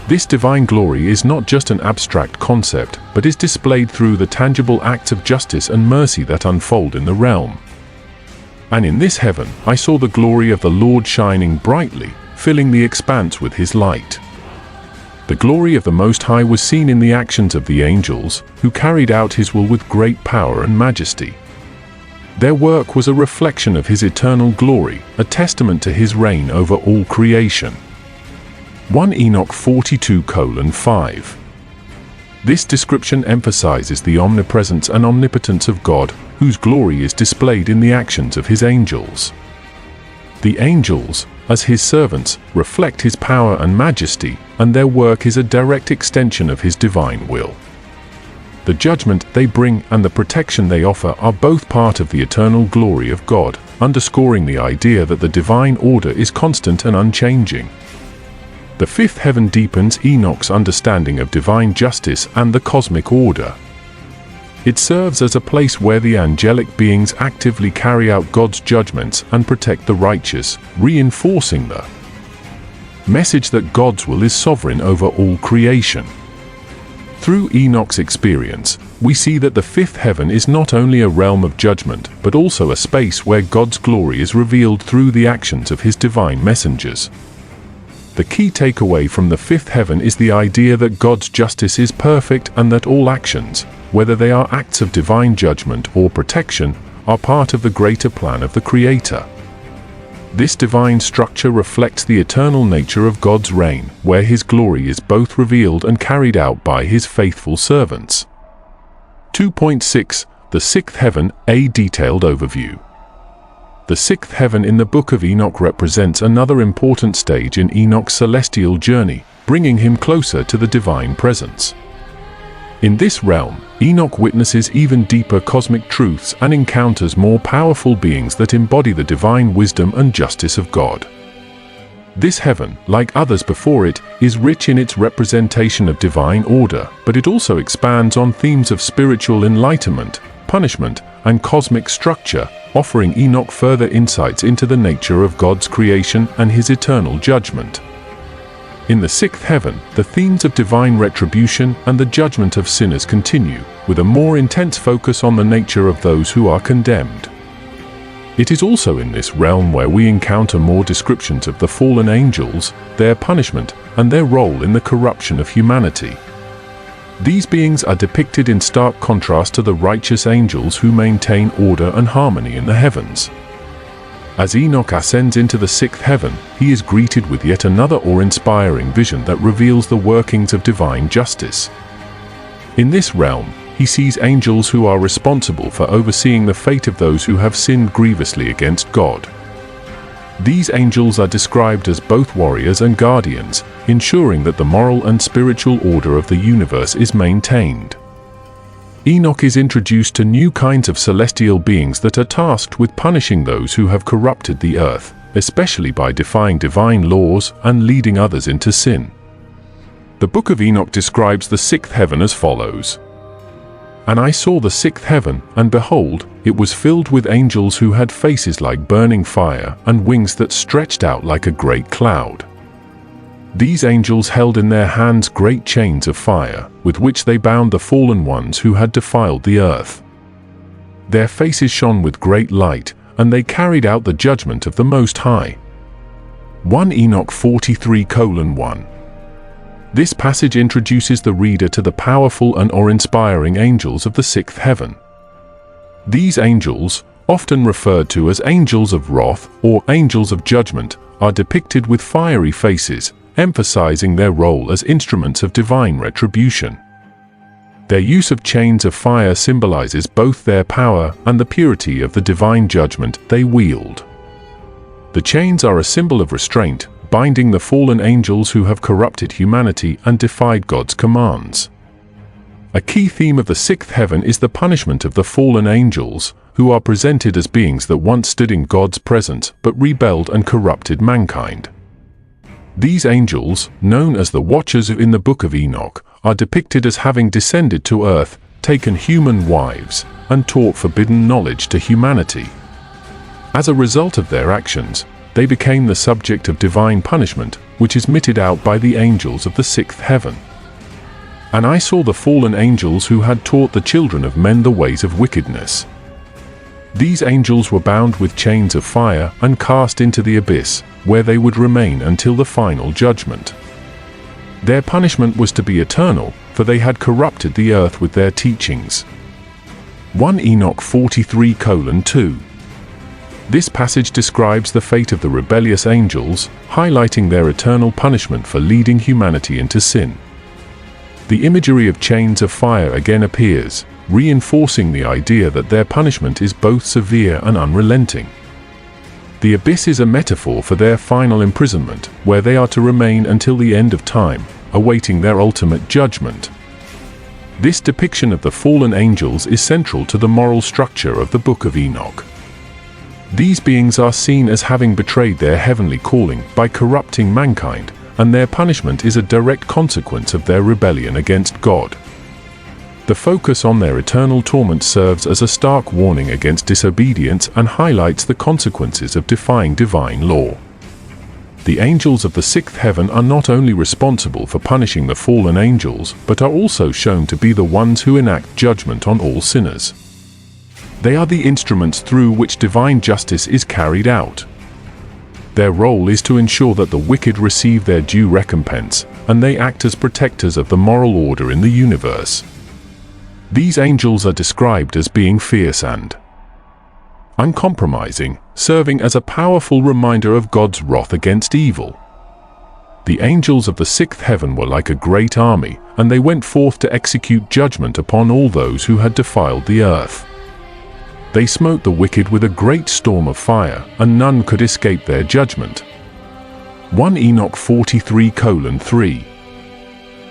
Speaker 1: This divine glory is not just an abstract concept, but is displayed through the tangible acts of justice and mercy that unfold in the realm. And in this heaven, I saw the glory of the Lord shining brightly, filling the expanse with His light. The glory of the Most High was seen in the actions of the angels, who carried out His will with great power and majesty. Their work was a reflection of His eternal glory, a testament to His reign over all creation. 1 Enoch 42:5. This description emphasizes the omnipresence and omnipotence of God, whose glory is displayed in the actions of His angels. The angels, as His servants, reflect His power and majesty, and their work is a direct extension of His divine will. The judgment they bring and the protection they offer are both part of the eternal glory of God, underscoring the idea that the divine order is constant and unchanging. The fifth heaven deepens Enoch's understanding of divine justice and the cosmic order. It serves as a place where the angelic beings actively carry out God's judgments and protect the righteous, reinforcing the message that God's will is sovereign over all creation. Through Enoch's experience, we see that the fifth heaven is not only a realm of judgment, but also a space where God's glory is revealed through the actions of His divine messengers. The key takeaway from the fifth heaven is the idea that God's justice is perfect and that all actions, whether they are acts of divine judgment or protection, are part of the greater plan of the Creator. This divine structure reflects the eternal nature of God's reign, where His glory is both revealed and carried out by His faithful servants. 2.6. The sixth heaven, a detailed overview. The sixth heaven in the Book of Enoch represents another important stage in Enoch's celestial journey, bringing him closer to the divine presence. In this realm, Enoch witnesses even deeper cosmic truths and encounters more powerful beings that embody the divine wisdom and justice of God. This heaven, like others before it, is rich in its representation of divine order, but it also expands on themes of spiritual enlightenment, punishment, and cosmic structure, offering Enoch further insights into the nature of God's creation and His eternal judgment. In the sixth heaven, the themes of divine retribution and the judgment of sinners continue, with a more intense focus on the nature of those who are condemned. It is also in this realm where we encounter more descriptions of the fallen angels, their punishment, and their role in the corruption of humanity. These beings are depicted in stark contrast to the righteous angels who maintain order and harmony in the heavens. As Enoch ascends into the sixth heaven, he is greeted with yet another awe-inspiring vision that reveals the workings of divine justice. In this realm, he sees angels who are responsible for overseeing the fate of those who have sinned grievously against God. These angels are described as both warriors and guardians, ensuring that the moral and spiritual order of the universe is maintained. Enoch is introduced to new kinds of celestial beings that are tasked with punishing those who have corrupted the earth, especially by defying divine laws and leading others into sin. The Book of Enoch describes the sixth heaven as follows. And I saw the sixth heaven, and behold, it was filled with angels who had faces like burning fire and wings that stretched out like a great cloud. These angels held in their hands great chains of fire, with which they bound the fallen ones who had defiled the earth. Their faces shone with great light, and they carried out the judgment of the Most High. 1 Enoch 43:1. This passage introduces the reader to the powerful and awe-inspiring angels of the sixth heaven. These angels, often referred to as angels of wrath or angels of judgment, are depicted with fiery faces, emphasizing their role as instruments of divine retribution. Their use of chains of fire symbolizes both their power and the purity of the divine judgment they wield. The chains are a symbol of restraint, binding the fallen angels who have corrupted humanity and defied God's commands. A key theme of the sixth heaven is the punishment of the fallen angels, who are presented as beings that once stood in God's presence but rebelled and corrupted mankind. These angels, known as the Watchers in the Book of Enoch, are depicted as having descended to earth, taken human wives, and taught forbidden knowledge to humanity. As a result of their actions, they became the subject of divine punishment, which is meted out by the angels of the sixth heaven. And I saw the fallen angels who had taught the children of men the ways of wickedness. These angels were bound with chains of fire and cast into the abyss, where they would remain until the final judgment. Their punishment was to be eternal, for they had corrupted the earth with their teachings. 1 Enoch 43:2. This passage describes the fate of the rebellious angels, highlighting their eternal punishment for leading humanity into sin. The imagery of chains of fire again appears, reinforcing the idea that their punishment is both severe and unrelenting. The abyss is a metaphor for their final imprisonment, where they are to remain until the end of time, awaiting their ultimate judgment. This depiction of the fallen angels is central to the moral structure of the Book of Enoch. These beings are seen as having betrayed their heavenly calling by corrupting mankind, and their punishment is a direct consequence of their rebellion against God. The focus on their eternal torment serves as a stark warning against disobedience and highlights the consequences of defying divine law. The angels of the sixth heaven are not only responsible for punishing the fallen angels, but are also shown to be the ones who enact judgment on all sinners. They are the instruments through which divine justice is carried out. Their role is to ensure that the wicked receive their due recompense, and they act as protectors of the moral order in the universe. These angels are described as being fierce and uncompromising, serving as a powerful reminder of God's wrath against evil. The angels of the sixth heaven were like a great army, and they went forth to execute judgment upon all those who had defiled the earth. They smote the wicked with a great storm of fire, and none could escape their judgment. 1 Enoch 43:3.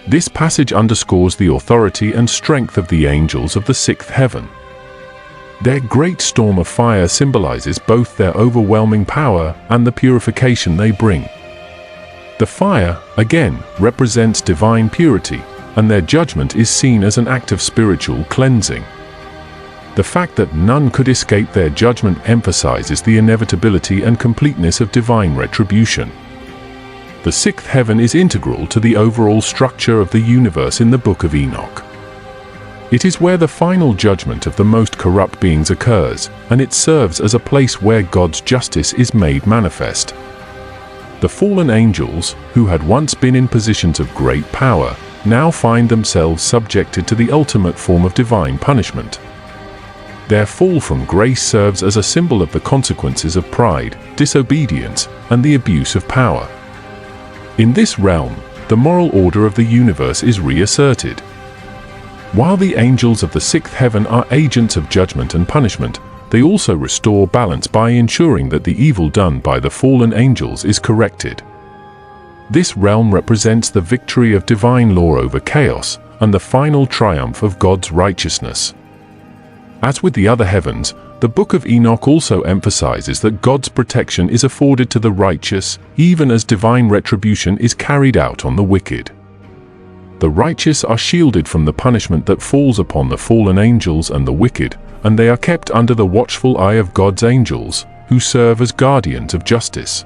Speaker 1: This passage underscores the authority and strength of the angels of the sixth heaven. Their great storm of fire symbolizes both their overwhelming power and the purification they bring. The fire, again, represents divine purity, and their judgment is seen as an act of spiritual cleansing. The fact that none could escape their judgment emphasizes the inevitability and completeness of divine retribution. The sixth heaven is integral to the overall structure of the universe in the Book of Enoch. It is where the final judgment of the most corrupt beings occurs, and it serves as a place where God's justice is made manifest. The fallen angels, who had once been in positions of great power, now find themselves subjected to the ultimate form of divine punishment. Their fall from grace serves as a symbol of the consequences of pride, disobedience, and the abuse of power. In this realm, the moral order of the universe is reasserted. While the angels of the sixth heaven are agents of judgment and punishment, they also restore balance by ensuring that the evil done by the fallen angels is corrected. This realm represents the victory of divine law over chaos and the final triumph of God's righteousness. As with the other heavens, the Book of Enoch also emphasizes that God's protection is afforded to the righteous, even as divine retribution is carried out on the wicked. The righteous are shielded from the punishment that falls upon the fallen angels and the wicked, and they are kept under the watchful eye of God's angels, who serve as guardians of justice.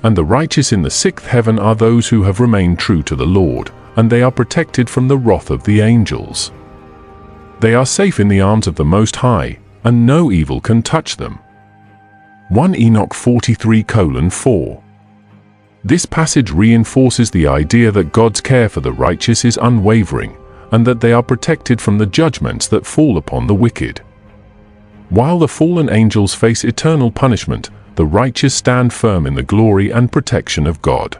Speaker 1: And the righteous in the sixth heaven are those who have remained true to the Lord, and they are protected from the wrath of the angels. They are safe in the arms of the Most High, and no evil can touch them. 1 Enoch 43:4. This passage reinforces the idea that God's care for the righteous is unwavering, and that they are protected from the judgments that fall upon the wicked. While the fallen angels face eternal punishment, the righteous stand firm in the glory and protection of God.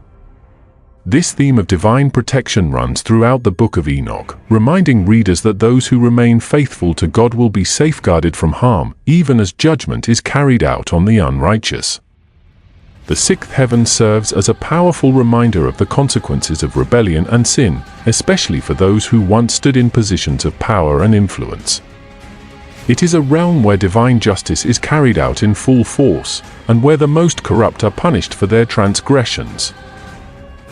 Speaker 1: This theme of divine protection runs throughout the Book of Enoch, reminding readers that those who remain faithful to God will be safeguarded from harm, even as judgment is carried out on the unrighteous. The sixth heaven serves as a powerful reminder of the consequences of rebellion and sin, especially for those who once stood in positions of power and influence. It is a realm where divine justice is carried out in full force, and where the most corrupt are punished for their transgressions.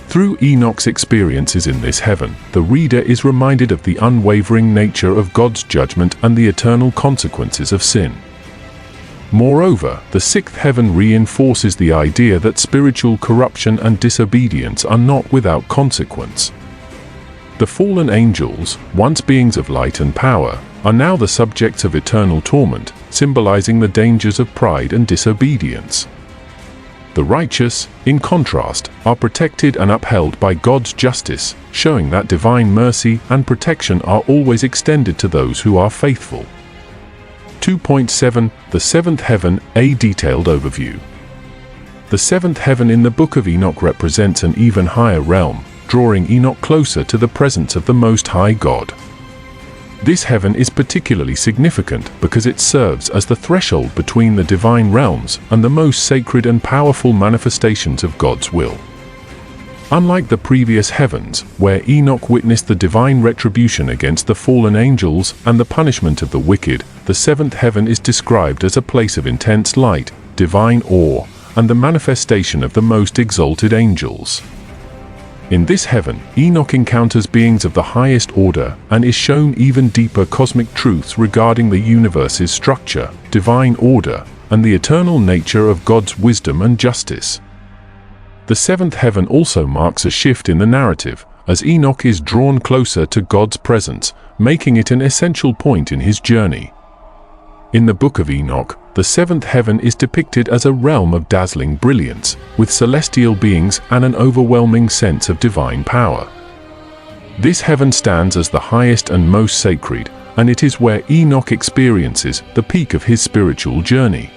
Speaker 1: Through Enoch's experiences in this heaven, the reader is reminded of the unwavering nature of God's judgment and the eternal consequences of sin. Moreover, the sixth heaven reinforces the idea that spiritual corruption and disobedience are not without consequence. The fallen angels, once beings of light and power, are now the subjects of eternal torment, symbolizing the dangers of pride and disobedience. The righteous, in contrast, are protected and upheld by God's justice, showing that divine mercy and protection are always extended to those who are faithful. 2.7 The seventh heaven, a detailed overview. The seventh heaven in the Book of Enoch represents an even higher realm, drawing Enoch closer to the presence of the Most High God. This heaven is particularly significant because it serves as the threshold between the divine realms and the most sacred and powerful manifestations of God's will. Unlike the previous heavens, where Enoch witnessed the divine retribution against the fallen angels and the punishment of the wicked, the seventh heaven is described as a place of intense light, divine awe, and the manifestation of the most exalted angels. In this heaven, Enoch encounters beings of the highest order and is shown even deeper cosmic truths regarding the universe's structure, divine order, and the eternal nature of God's wisdom and justice. The seventh heaven also marks a shift in the narrative, as Enoch is drawn closer to God's presence, making it an essential point in his journey. In the Book of Enoch, the seventh heaven is depicted as a realm of dazzling brilliance, with celestial beings and an overwhelming sense of divine power. This heaven stands as the highest and most sacred, and it is where Enoch experiences the peak of his spiritual journey.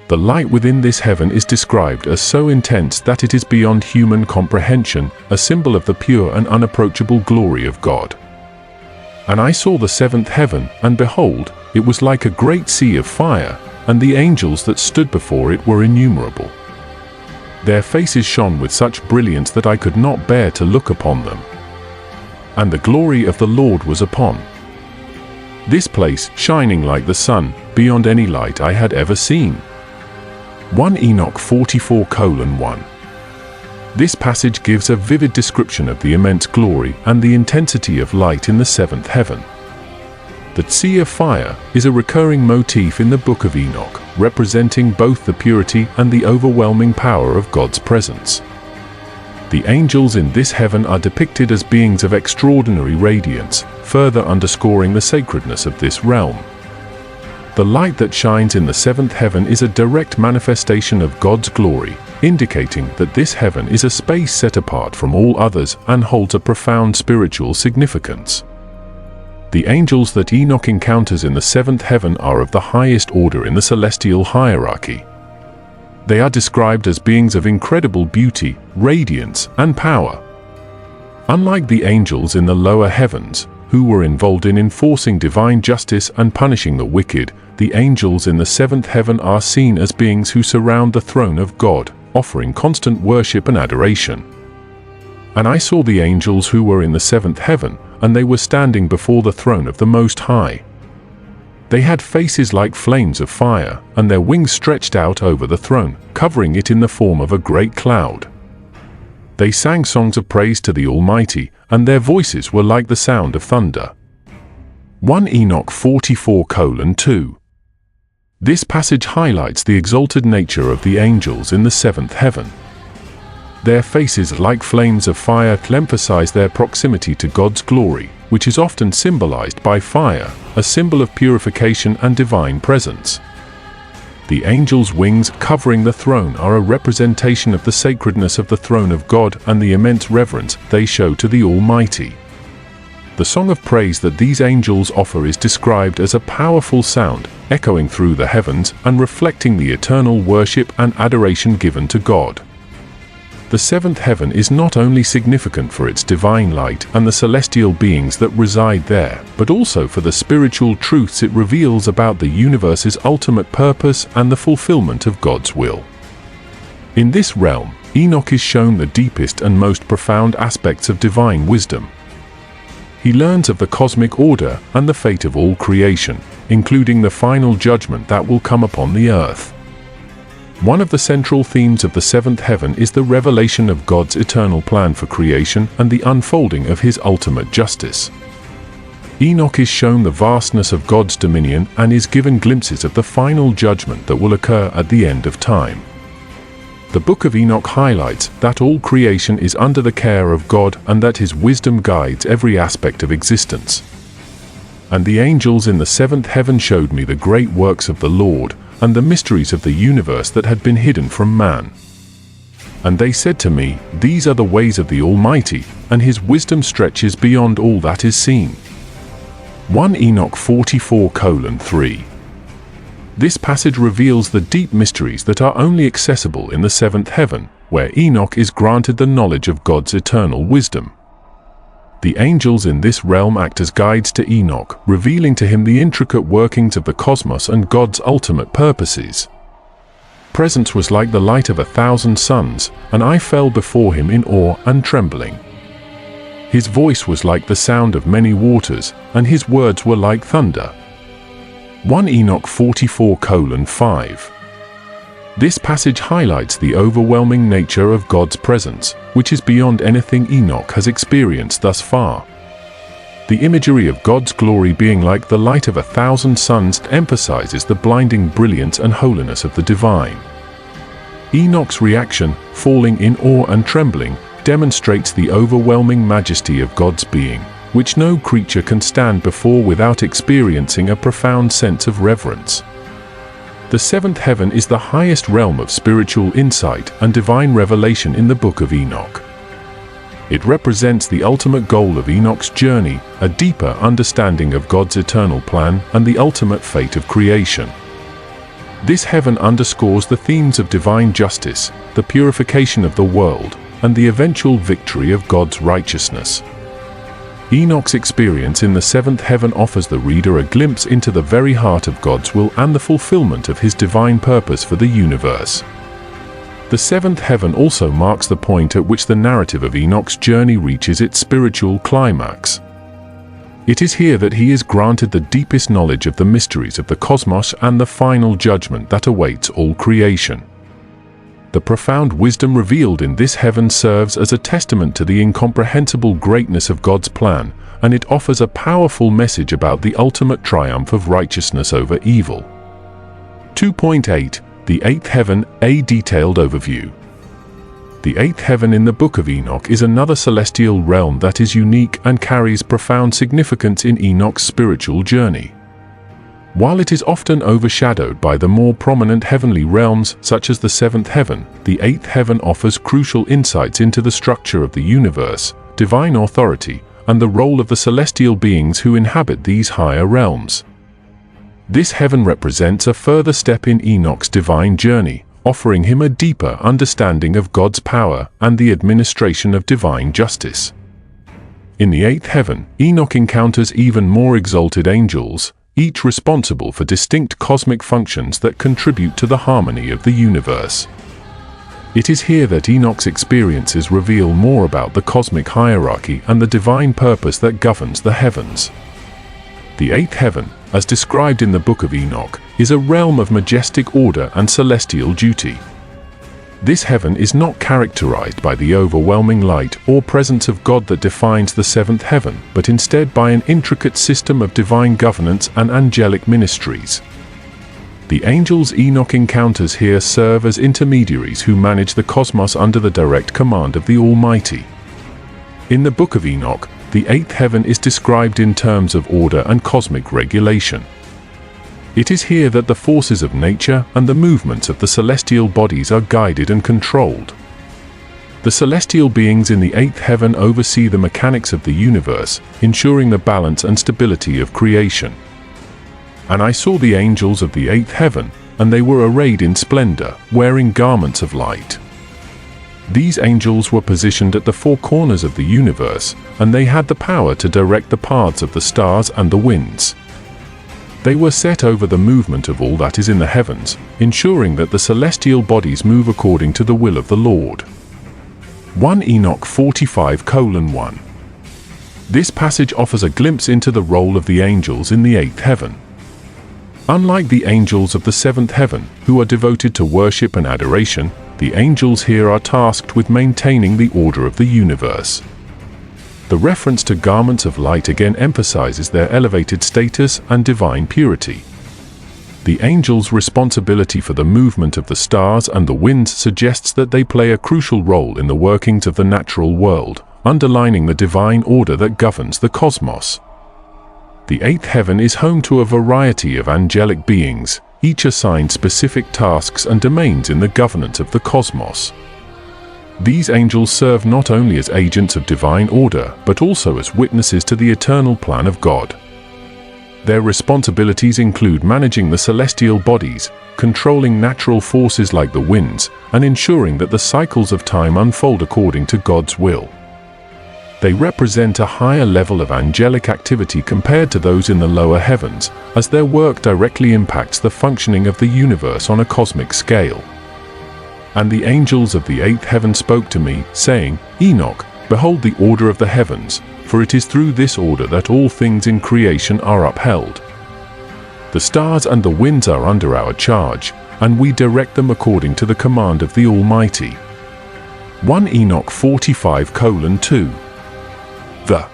Speaker 1: The light within this heaven is described as so intense that it is beyond human comprehension, a symbol of the pure and unapproachable glory of God. And I saw the seventh heaven, and behold, it was like a great sea of fire, and the angels that stood before it were innumerable. Their faces shone with such brilliance that I could not bear to look upon them. And the glory of the Lord was upon this place, shining like the sun, beyond any light I had ever seen. 1 Enoch 44:1. This passage gives a vivid description of the immense glory and the intensity of light in the seventh heaven. The sea of fire is a recurring motif in the Book of Enoch, representing both the purity and the overwhelming power of God's presence. The angels in this heaven are depicted as beings of extraordinary radiance, further underscoring the sacredness of this realm. The light that shines in the seventh heaven is a direct manifestation of God's glory, indicating that this heaven is a space set apart from all others and holds a profound spiritual significance. The angels that Enoch encounters in the seventh heaven are of the highest order in the celestial hierarchy. They are described as beings of incredible beauty, radiance, and power. Unlike the angels in the lower heavens, who were involved in enforcing divine justice and punishing the wicked, the angels in the seventh heaven are seen as beings who surround the throne of God, offering constant worship and adoration. And I saw the angels who were in the seventh heaven, and they were standing before the throne of the Most High. They had faces like flames of fire, and their wings stretched out over the throne, covering it in the form of a great cloud. They sang songs of praise to the Almighty, and their voices were like the sound of thunder. 1 Enoch 44:2. This passage highlights the exalted nature of the angels in the seventh heaven. Their faces like flames of fire emphasize their proximity to God's glory, which is often symbolized by fire, a symbol of purification and divine presence. The angels' wings covering the throne are a representation of the sacredness of the throne of God and the immense reverence they show to the Almighty. The song of praise that these angels offer is described as a powerful sound, echoing through the heavens and reflecting the eternal worship and adoration given to God. The seventh heaven is not only significant for its divine light and the celestial beings that reside there, but also for the spiritual truths it reveals about the universe's ultimate purpose and the fulfillment of God's will. In this realm, Enoch is shown the deepest and most profound aspects of divine wisdom. He learns of the cosmic order and the fate of all creation, including the final judgment that will come upon the earth. One of the central themes of the seventh heaven is the revelation of God's eternal plan for creation and the unfolding of His ultimate justice. Enoch is shown the vastness of God's dominion and is given glimpses of the final judgment that will occur at the end of time. The Book of Enoch highlights that all creation is under the care of God and that His wisdom guides every aspect of existence. And the angels in the seventh heaven showed me the great works of the Lord, and the mysteries of the universe that had been hidden from man. And they said to me, "These are the ways of the Almighty, and His wisdom stretches beyond all that is seen." 1 Enoch 44:3. This passage reveals the deep mysteries that are only accessible in the seventh heaven, where Enoch is granted the knowledge of God's eternal wisdom. The angels in this realm act as guides to Enoch, revealing to him the intricate workings of the cosmos and God's ultimate purposes. Presence was like the light of 1,000 suns, and I fell before him in awe and trembling. His voice was like the sound of many waters, and his words were like thunder. 1 Enoch 44:5. This passage highlights the overwhelming nature of God's presence, which is beyond anything Enoch has experienced thus far. The imagery of God's glory being like the light of 1,000 suns emphasizes the blinding brilliance and holiness of the divine. Enoch's reaction, falling in awe and trembling, demonstrates the overwhelming majesty of God's being, which no creature can stand before without experiencing a profound sense of reverence. The seventh heaven is the highest realm of spiritual insight and divine revelation in the Book of Enoch. It represents the ultimate goal of Enoch's journey, a deeper understanding of God's eternal plan and the ultimate fate of creation. This heaven underscores the themes of divine justice, the purification of the world, and the eventual victory of God's righteousness. Enoch's experience in the seventh heaven offers the reader a glimpse into the very heart of God's will and the fulfillment of His divine purpose for the universe. The seventh heaven also marks the point at which the narrative of Enoch's journey reaches its spiritual climax. It is here that he is granted the deepest knowledge of the mysteries of the cosmos and the final judgment that awaits all creation. The profound wisdom revealed in this heaven serves as a testament to the incomprehensible greatness of God's plan, and it offers a powerful message about the ultimate triumph of righteousness over evil. 2.8. The eighth heaven, a detailed overview. The eighth heaven in the Book of Enoch is another celestial realm that is unique and carries profound significance in Enoch's spiritual journey. While it is often overshadowed by the more prominent heavenly realms such as the seventh heaven, the eighth heaven offers crucial insights into the structure of the universe, divine authority, and the role of the celestial beings who inhabit these higher realms. This heaven represents a further step in Enoch's divine journey, offering him a deeper understanding of God's power and the administration of divine justice. In the eighth heaven, Enoch encounters even more exalted angels, each responsible for distinct cosmic functions that contribute to the harmony of the universe. It is here that Enoch's experiences reveal more about the cosmic hierarchy and the divine purpose that governs the heavens. The eighth heaven, as described in the Book of Enoch, is a realm of majestic order and celestial duty. This heaven is not characterized by the overwhelming light or presence of God that defines the seventh heaven, but instead by an intricate system of divine governance and angelic ministries. The angels Enoch encounters here serve as intermediaries who manage the cosmos under the direct command of the Almighty. In the Book of Enoch, the eighth heaven is described in terms of order and cosmic regulation. It is here that the forces of nature and the movements of the celestial bodies are guided and controlled. The celestial beings in the eighth heaven oversee the mechanics of the universe, ensuring the balance and stability of creation. And I saw the angels of the eighth heaven, and they were arrayed in splendor, wearing garments of light. These angels were positioned at the four corners of the universe, and they had the power to direct the paths of the stars and the winds. They were set over the movement of all that is in the heavens, ensuring that the celestial bodies move according to the will of the Lord. 1 Enoch 45:1. This passage offers a glimpse into the role of the angels in the eighth heaven. Unlike the angels of the seventh heaven, who are devoted to worship and adoration, the angels here are tasked with maintaining the order of the universe. The reference to garments of light again emphasizes their elevated status and divine purity. The angels' responsibility for the movement of the stars and the winds suggests that they play a crucial role in the workings of the natural world, underlining the divine order that governs the cosmos. The eighth heaven is home to a variety of angelic beings, each assigned specific tasks and domains in the governance of the cosmos. These angels serve not only as agents of divine order, but also as witnesses to the eternal plan of God. Their responsibilities include managing the celestial bodies, controlling natural forces like the winds, and ensuring that the cycles of time unfold according to God's will. They represent a higher level of angelic activity compared to those in the lower heavens, as their work directly impacts the functioning of the universe on a cosmic scale. And the angels of the eighth heaven spoke to me, saying, Enoch, behold the order of the heavens, for it is through this order that all things in creation are upheld. The stars and the winds are under our charge, and we direct them according to the command of the Almighty. 1 Enoch 45:2. The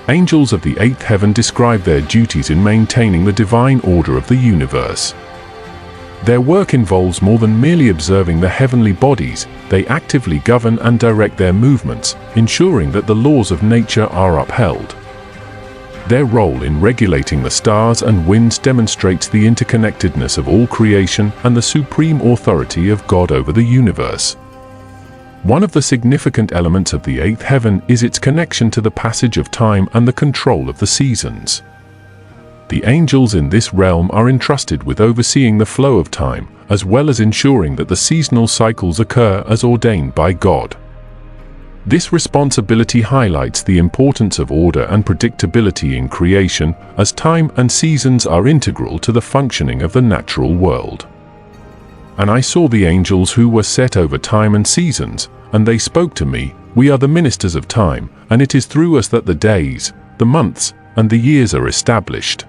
Speaker 1: angels of the eighth heaven describe their duties in maintaining the divine order of the universe. Their work involves more than merely observing the heavenly bodies. They actively govern and direct their movements, ensuring that the laws of nature are upheld. Their role in regulating the stars and winds demonstrates the interconnectedness of all creation and the supreme authority of God over the universe. One of the significant elements of the eighth heaven is its connection to the passage of time and the control of the seasons. The angels in this realm are entrusted with overseeing the flow of time, as well as ensuring that the seasonal cycles occur as ordained by God. This responsibility highlights the importance of order and predictability in creation, as time and seasons are integral to the functioning of the natural world. And I saw the angels who were set over time and seasons, and they spoke to me, We are the ministers of time, and it is through us that the days, the months, and the years are established.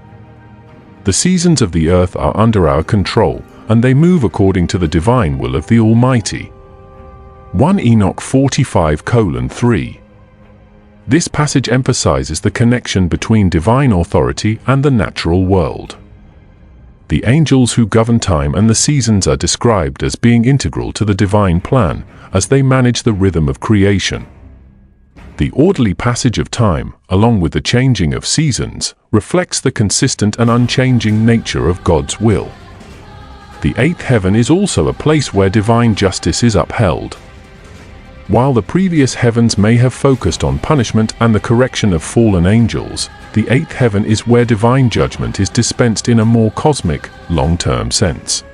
Speaker 1: The seasons of the earth are under our control, and they move according to the divine will of the Almighty. 1 Enoch 45:3. This passage emphasizes the connection between divine authority and the natural world. The angels who govern time and the seasons are described as being integral to the divine plan, as they manage the rhythm of creation. The orderly passage of time, along with the changing of seasons, reflects the consistent and unchanging nature of God's will. The eighth heaven is also a place where divine justice is upheld. While the previous heavens may have focused on punishment and the correction of fallen angels, the eighth heaven is where divine judgment is dispensed in a more cosmic, long-term sense.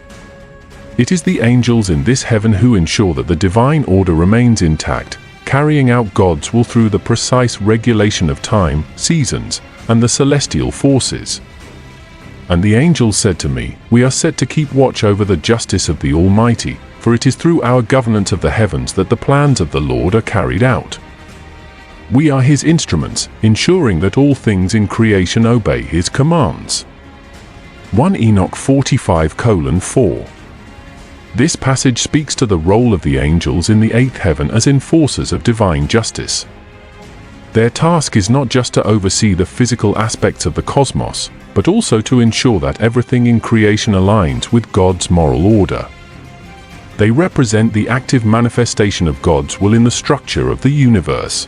Speaker 1: It is the angels in this heaven who ensure that the divine order remains intact, carrying out God's will through the precise regulation of time, seasons, and the celestial forces. And the angel said to me, "We are set to keep watch over the justice of the Almighty, for it is through our governance of the heavens that the plans of the Lord are carried out. We are His instruments, ensuring that all things in creation obey His commands." 1 Enoch 45:4. This passage speaks to the role of the angels in the eighth heaven as enforcers of divine justice. Their task is not just to oversee the physical aspects of the cosmos, but also to ensure that everything in creation aligns with God's moral order. They represent the active manifestation of God's will in the structure of the universe.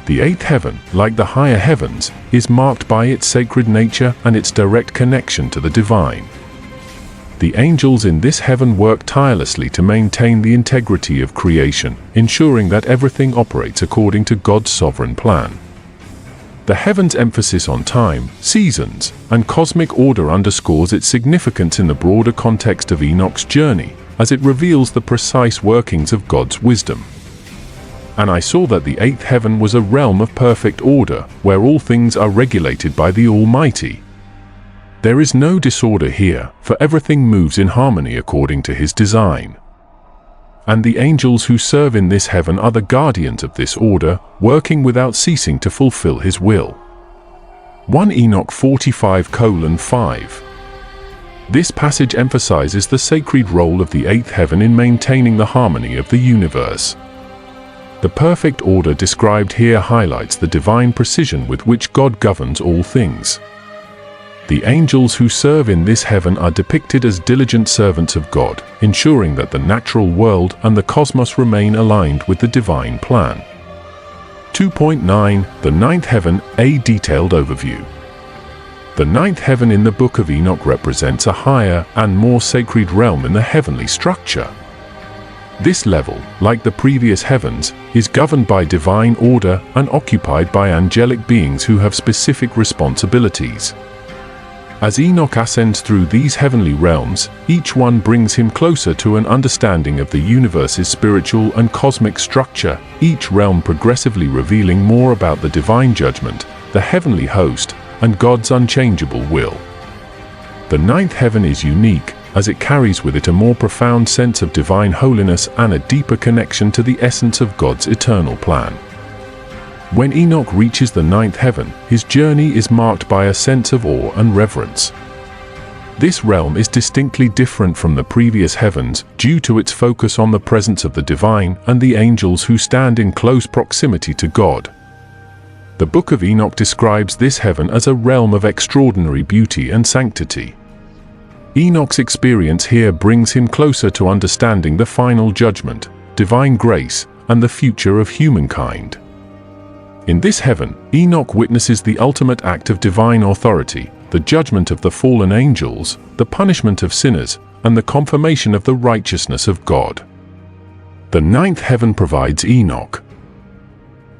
Speaker 1: The eighth heaven, like the higher heavens, is marked by its sacred nature and its direct connection to the divine. The angels in this heaven work tirelessly to maintain the integrity of creation, ensuring that everything operates according to God's sovereign plan. The heaven's emphasis on time, seasons, and cosmic order underscores its significance in the broader context of Enoch's journey, as it reveals the precise workings of God's wisdom. And I saw that the eighth heaven was a realm of perfect order, where all things are regulated by the Almighty. There is no disorder here, for everything moves in harmony according to His design. And the angels who serve in this heaven are the guardians of this order, working without ceasing to fulfill His will. 1 Enoch 45:5. This passage emphasizes the sacred role of the eighth heaven in maintaining the harmony of the universe. The perfect order described here highlights the divine precision with which God governs all things. The angels who serve in this heaven are depicted as diligent servants of God, ensuring that the natural world and the cosmos remain aligned with the divine plan. 2.9 The ninth heaven, a detailed overview. The ninth heaven in the Book of Enoch represents a higher and more sacred realm in the heavenly structure. This level, like the previous heavens, is governed by divine order and occupied by angelic beings who have specific responsibilities. As Enoch ascends through these heavenly realms, each one brings him closer to an understanding of the universe's spiritual and cosmic structure, each realm progressively revealing more about the divine judgment, the heavenly host, and God's unchangeable will. The ninth heaven is unique, as it carries with it a more profound sense of divine holiness and a deeper connection to the essence of God's eternal plan. When Enoch reaches the ninth heaven, his journey is marked by a sense of awe and reverence. This realm is distinctly different from the previous heavens due to its focus on the presence of the divine and the angels who stand in close proximity to God. The Book of Enoch describes this heaven as a realm of extraordinary beauty and sanctity. Enoch's experience here brings him closer to understanding the final judgment, divine grace, and the future of humankind. In this heaven, Enoch witnesses the ultimate act of divine authority, the judgment of the fallen angels, the punishment of sinners, and the confirmation of the righteousness of God. The ninth heaven provides Enoch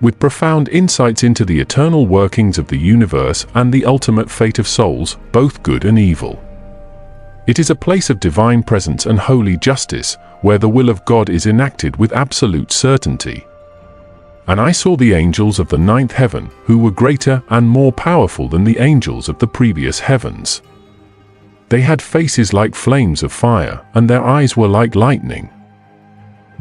Speaker 1: with profound insights into the eternal workings of the universe and the ultimate fate of souls, both good and evil. It is a place of divine presence and holy justice, where the will of God is enacted with absolute certainty. And I saw the angels of the ninth heaven, who were greater and more powerful than the angels of the previous heavens. They had faces like flames of fire, and their eyes were like lightning.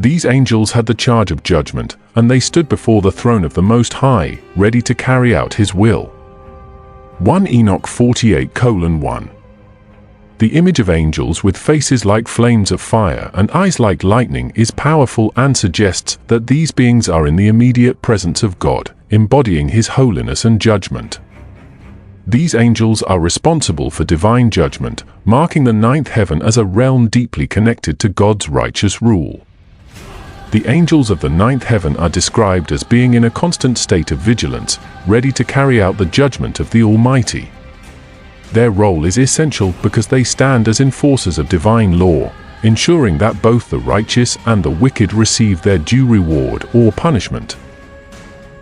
Speaker 1: These angels had the charge of judgment, and they stood before the throne of the Most High, ready to carry out His will. 1 Enoch 48:1. The image of angels with faces like flames of fire and eyes like lightning is powerful and suggests that these beings are in the immediate presence of God, embodying His holiness and judgment. These angels are responsible for divine judgment, marking the ninth heaven as a realm deeply connected to God's righteous rule. The angels of the ninth heaven are described as being in a constant state of vigilance, ready to carry out the judgment of the Almighty. Their role is essential because they stand as enforcers of divine law, ensuring that both the righteous and the wicked receive their due reward or punishment.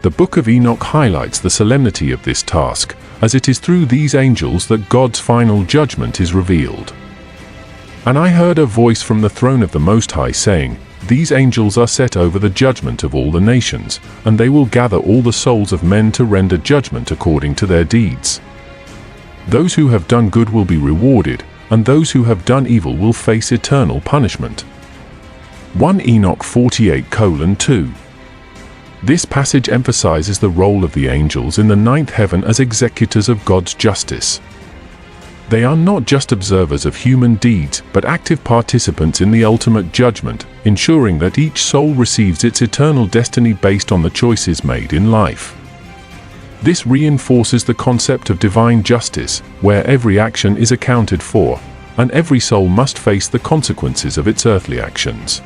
Speaker 1: The Book of Enoch highlights the solemnity of this task, as it is through these angels that God's final judgment is revealed. And I heard a voice from the throne of the Most High saying, "These angels are set over the judgment of all the nations, and they will gather all the souls of men to render judgment according to their deeds. Those who have done good will be rewarded, and those who have done evil will face eternal punishment." 1 Enoch 48:2. This passage emphasizes the role of the angels in the ninth heaven as executors of God's justice. They are not just observers of human deeds, but active participants in the ultimate judgment, ensuring that each soul receives its eternal destiny based on the choices made in life. This reinforces the concept of divine justice, where every action is accounted for, and every soul must face the consequences of its earthly actions.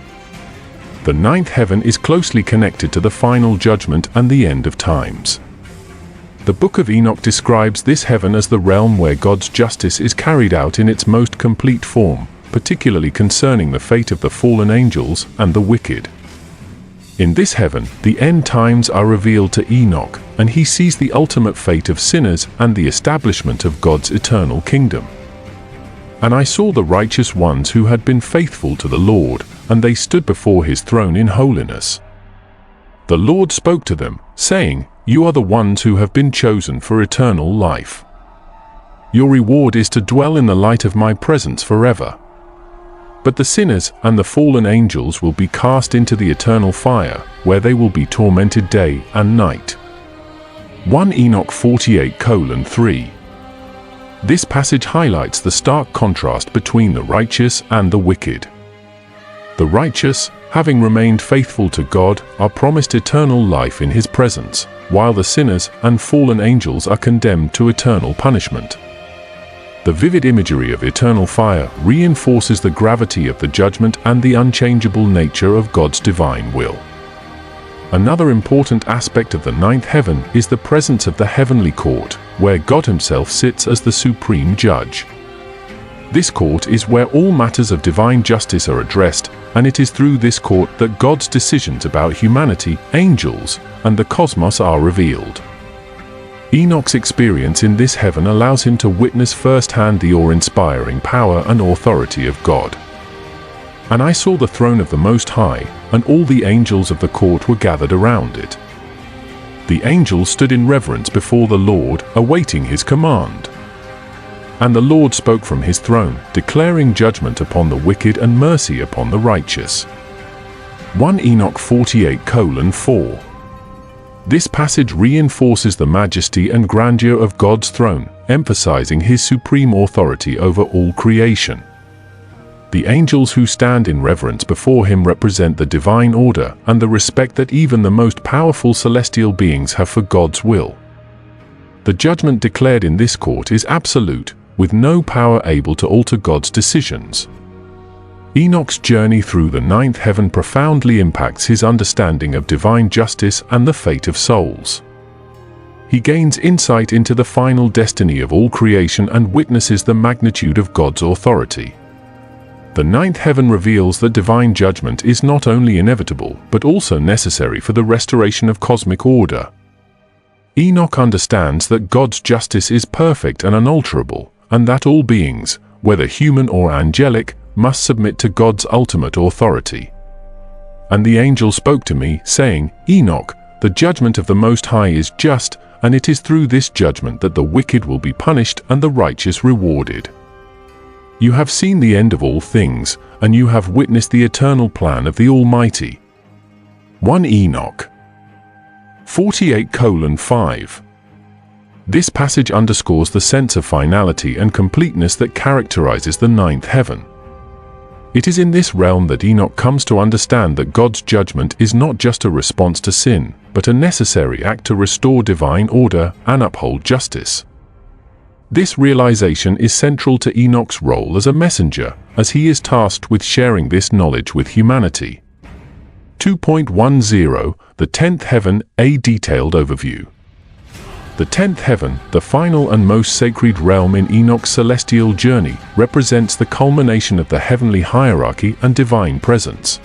Speaker 1: The ninth heaven is closely connected to the final judgment and the end of times. The Book of Enoch describes this heaven as the realm where God's justice is carried out in its most complete form, particularly concerning the fate of the fallen angels and the wicked. In this heaven, the end times are revealed to Enoch, and he sees the ultimate fate of sinners and the establishment of God's eternal kingdom. "And I saw the righteous ones who had been faithful to the Lord, and they stood before his throne in holiness. The Lord spoke to them, saying, 'You are the ones who have been chosen for eternal life. Your reward is to dwell in the light of my presence forever. But the sinners and the fallen angels will be cast into the eternal fire, where they will be tormented day and night.' 1 Enoch 48:3. This passage highlights the stark contrast between the righteous and the wicked. The righteous, having remained faithful to God, are promised eternal life in his presence, while the sinners and fallen angels are condemned to eternal punishment. The vivid imagery of eternal fire reinforces the gravity of the judgment and the unchangeable nature of God's divine will. Another important aspect of the ninth heaven is the presence of the heavenly court, where God himself sits as the supreme judge. This court is where all matters of divine justice are addressed, and it is through this court that God's decisions about humanity, angels, and the cosmos are revealed. Enoch's experience in this heaven allows him to witness firsthand the awe-inspiring power and authority of God. "And I saw the throne of the Most High, and all the angels of the court were gathered around it. The angels stood in reverence before the Lord, awaiting his command. And the Lord spoke from his throne, declaring judgment upon the wicked and mercy upon the righteous." 1 Enoch 48:4. This passage reinforces the majesty and grandeur of God's throne, emphasizing his supreme authority over all creation. The angels who stand in reverence before him represent the divine order and the respect that even the most powerful celestial beings have for God's will. The judgment declared in this court is absolute, with no power able to alter God's decisions. Enoch's journey through the ninth heaven profoundly impacts his understanding of divine justice and the fate of souls. He gains insight into the final destiny of all creation and witnesses the magnitude of God's authority. The ninth heaven reveals that divine judgment is not only inevitable, but also necessary for the restoration of cosmic order. Enoch understands that God's justice is perfect and unalterable, and that all beings, whether human or angelic, must submit to God's ultimate authority. "And the angel spoke to me, saying, 'Enoch, the judgment of the Most High is just, and it is through this judgment that the wicked will be punished and the righteous rewarded. You have seen the end of all things, and you have witnessed the eternal plan of the Almighty.' 1 Enoch 48:5. This passage underscores the sense of finality and completeness that characterizes the ninth heaven. It is in this realm that Enoch comes to understand that God's judgment is not just a response to sin, but a necessary act to restore divine order and uphold justice. This realization is central to Enoch's role as a messenger, as he is tasked with sharing this knowledge with humanity. 2.10 The 10th Heaven, a detailed overview. The 10th heaven, the final and most sacred realm in Enoch's celestial journey, represents the culmination of the heavenly hierarchy and divine presence.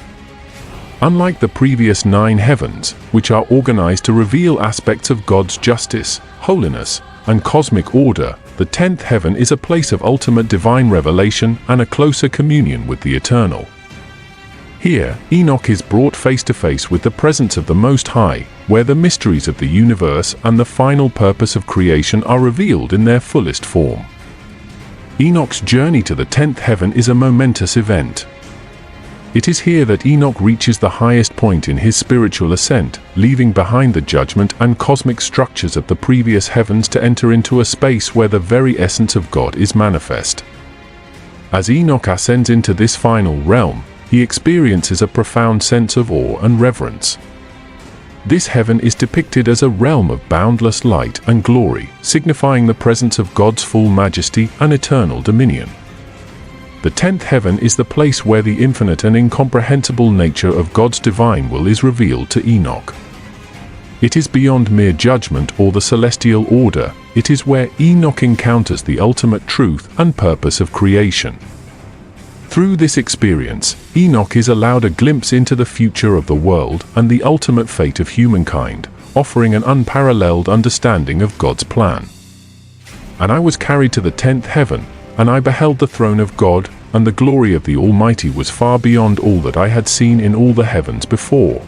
Speaker 1: Unlike the previous 9 heavens, which are organized to reveal aspects of God's justice, holiness, and cosmic order, the 10th heaven is a place of ultimate divine revelation and a closer communion with the eternal. Here, Enoch is brought face to face with the presence of the Most High, where the mysteries of the universe and the final purpose of creation are revealed in their fullest form. Enoch's journey to the 10th heaven is a momentous event. It is here that Enoch reaches the highest point in his spiritual ascent, leaving behind the judgment and cosmic structures of the previous heavens to enter into a space where the very essence of God is manifest. As Enoch ascends into this final realm, he experiences a profound sense of awe and reverence. This heaven is depicted as a realm of boundless light and glory, signifying the presence of God's full majesty and eternal dominion. The 10th heaven is the place where the infinite and incomprehensible nature of God's divine will is revealed to Enoch. It is beyond mere judgment or the celestial order. It is where Enoch encounters the ultimate truth and purpose of creation. Through this experience, Enoch is allowed a glimpse into the future of the world and the ultimate fate of humankind, offering an unparalleled understanding of God's plan. And I was carried to the 10th heaven, and I beheld the throne of God, and the glory of the Almighty was far beyond all that I had seen in all the heavens before.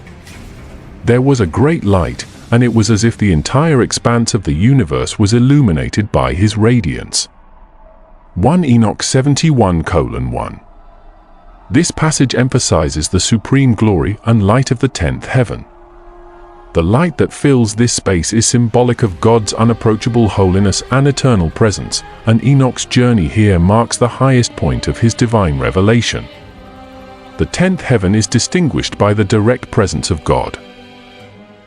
Speaker 1: There was a great light, and it was as if the entire expanse of the universe was illuminated by his radiance. 1 Enoch 71:1. This passage emphasizes the supreme glory and light of the 10th heaven. The light that fills this space is symbolic of God's unapproachable holiness and eternal presence, and Enoch's journey here marks the highest point of his divine revelation. The 10th heaven is distinguished by the direct presence of God.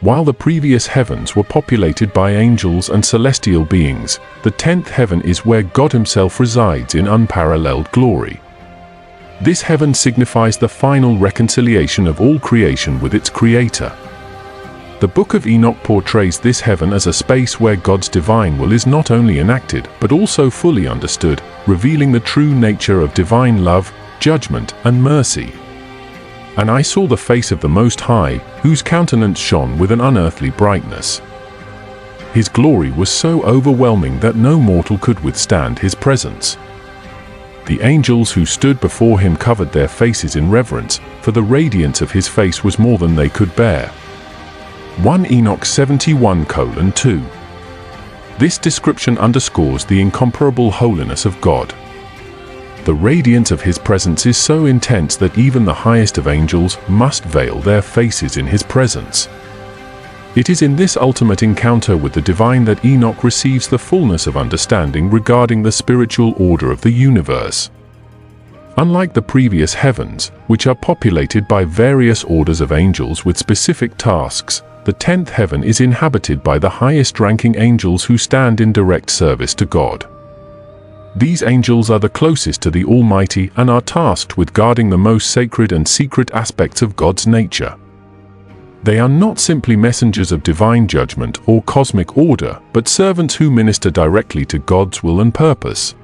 Speaker 1: While the previous heavens were populated by angels and celestial beings, the 10th heaven is where God himself resides in unparalleled glory. This heaven signifies the final reconciliation of all creation with its Creator. The Book of Enoch portrays this heaven as a space where God's divine will is not only enacted but also fully understood, revealing the true nature of divine love, judgment, and mercy. And I saw the face of the Most High, whose countenance shone with an unearthly brightness. His glory was so overwhelming that no mortal could withstand his presence. The angels who stood before him covered their faces in reverence, for the radiance of his face was more than they could bear. 1 Enoch 71:2. This description underscores the incomparable holiness of God. The radiance of his presence is so intense that even the highest of angels must veil their faces in his presence. It is in this ultimate encounter with the divine that Enoch receives the fullness of understanding regarding the spiritual order of the universe. Unlike the previous heavens, which are populated by various orders of angels with specific tasks, the 10th heaven is inhabited by the highest-ranking angels who stand in direct service to God. These angels are the closest to the Almighty and are tasked with guarding the most sacred and secret aspects of God's nature. They are not simply messengers of divine judgment or cosmic order, but servants who minister directly to God's will and purpose.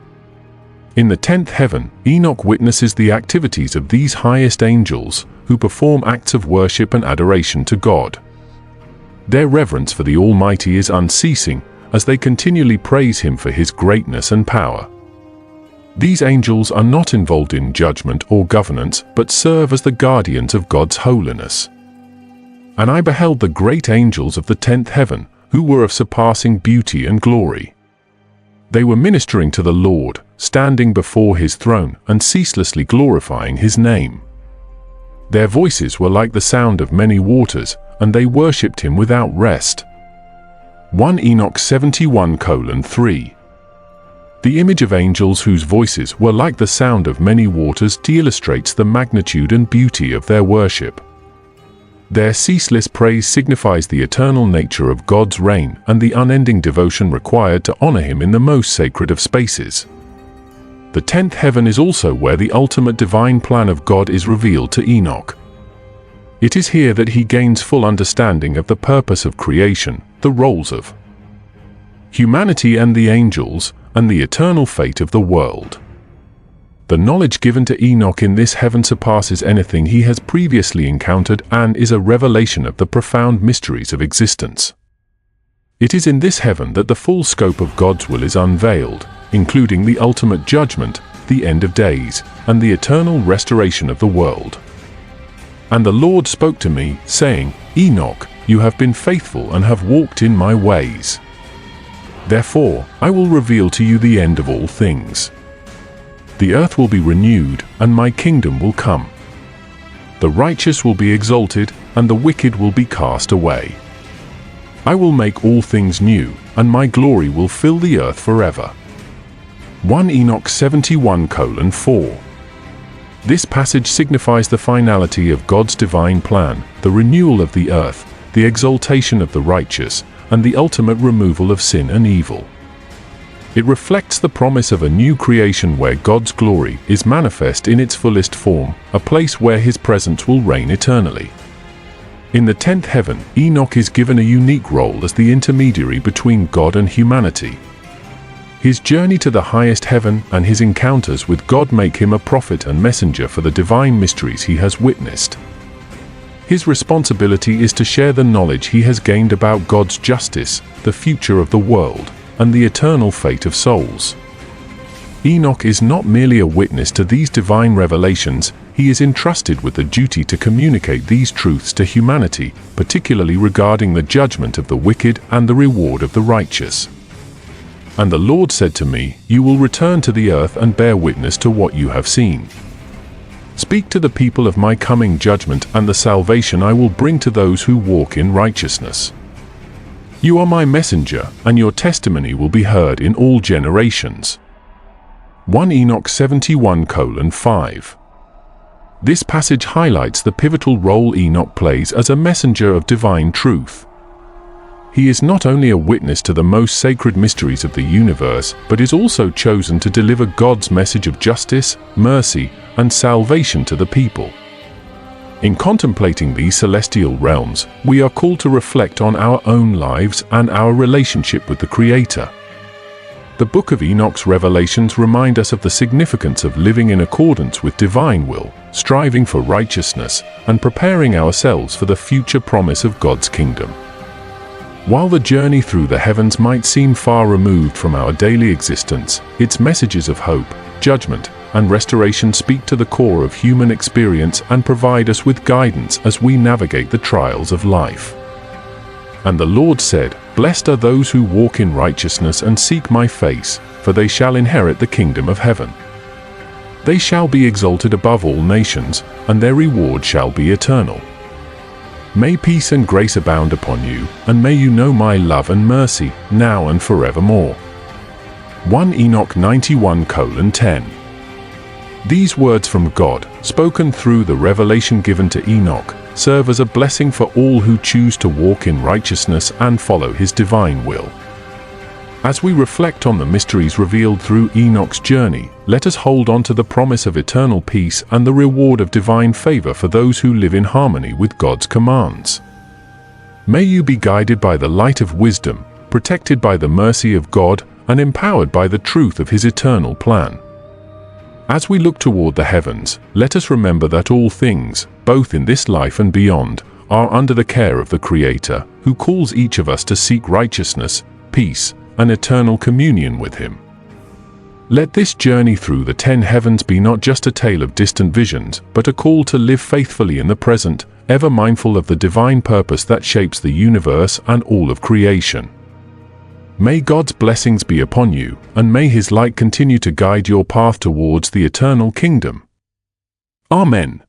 Speaker 1: In the 10th heaven, Enoch witnesses the activities of these highest angels, who perform acts of worship and adoration to God. Their reverence for the Almighty is unceasing, as they continually praise Him for His greatness and power. These angels are not involved in judgment or governance, but serve as the guardians of God's holiness. And I beheld the great angels of the 10th heaven, who were of surpassing beauty and glory. They were ministering to the Lord, standing before His throne and ceaselessly glorifying His name. Their voices were like the sound of many waters, and they worshipped Him without rest. 1 Enoch 71:3. The image of angels whose voices were like the sound of many waters illustrates the magnitude and beauty of their worship. Their ceaseless praise signifies the eternal nature of God's reign and the unending devotion required to honor Him in the most sacred of spaces. The 10th heaven is also where the ultimate divine plan of God is revealed to Enoch. It is here that he gains full understanding of the purpose of creation, the roles of humanity and the angels, and the eternal fate of the world. The knowledge given to Enoch in this heaven surpasses anything he has previously encountered and is a revelation of the profound mysteries of existence. It is in this heaven that the full scope of God's will is unveiled, including the ultimate judgment, the end of days, and the eternal restoration of the world. And the Lord spoke to me, saying, Enoch, you have been faithful and have walked in my ways. Therefore, I will reveal to you the end of all things. The earth will be renewed, and my kingdom will come. The righteous will be exalted, and the wicked will be cast away. I will make all things new, and my glory will fill the earth forever. 1 Enoch 71:4. This passage signifies the finality of God's divine plan, the renewal of the earth, the exaltation of the righteous, and the ultimate removal of sin and evil. It reflects the promise of a new creation where God's glory is manifest in its fullest form, a place where His presence will reign eternally. In the 10th heaven, Enoch is given a unique role as the intermediary between God and humanity. His journey to the highest heaven and his encounters with God make him a prophet and messenger for the divine mysteries he has witnessed. His responsibility is to share the knowledge he has gained about God's justice, the future of the world, and the eternal fate of souls. Enoch is not merely a witness to these divine revelations, he is entrusted with the duty to communicate these truths to humanity, particularly regarding the judgment of the wicked and the reward of the righteous. And the Lord said to me, You will return to the earth and bear witness to what you have seen. Speak to the people of my coming judgment and the salvation I will bring to those who walk in righteousness. You are my messenger, and your testimony will be heard in all generations. 1 Enoch 71:5. This passage highlights the pivotal role Enoch plays as a messenger of divine truth. He is not only a witness to the most sacred mysteries of the universe, but is also chosen to deliver God's message of justice, mercy, and salvation to the people. In contemplating these celestial realms, we are called to reflect on our own lives and our relationship with the Creator. The Book of Enoch's revelations remind us of the significance of living in accordance with divine will, striving for righteousness, and preparing ourselves for the future promise of God's kingdom. While the journey through the heavens might seem far removed from our daily existence, its messages of hope, judgment, and restoration speak to the core of human experience and provide us with guidance as we navigate the trials of life. And the Lord said, Blessed are those who walk in righteousness and seek my face, for they shall inherit the kingdom of heaven. They shall be exalted above all nations, and their reward shall be eternal. May peace and grace abound upon you, and may you know my love and mercy, now and forevermore. 1 Enoch 91:10. These words from God, spoken through the revelation given to Enoch, serve as a blessing for all who choose to walk in righteousness and follow his divine will. As we reflect on the mysteries revealed through Enoch's journey, let us hold on to the promise of eternal peace and the reward of divine favor for those who live in harmony with God's commands. May you be guided by the light of wisdom, protected by the mercy of God, and empowered by the truth of His eternal plan. As we look toward the heavens, let us remember that all things, both in this life and beyond, are under the care of the Creator, who calls each of us to seek righteousness, peace, and eternal communion with Him. Let this journey through the 10 heavens be not just a tale of distant visions, but a call to live faithfully in the present, ever mindful of the divine purpose that shapes the universe and all of creation. May God's blessings be upon you, and may His light continue to guide your path towards the eternal kingdom. Amen.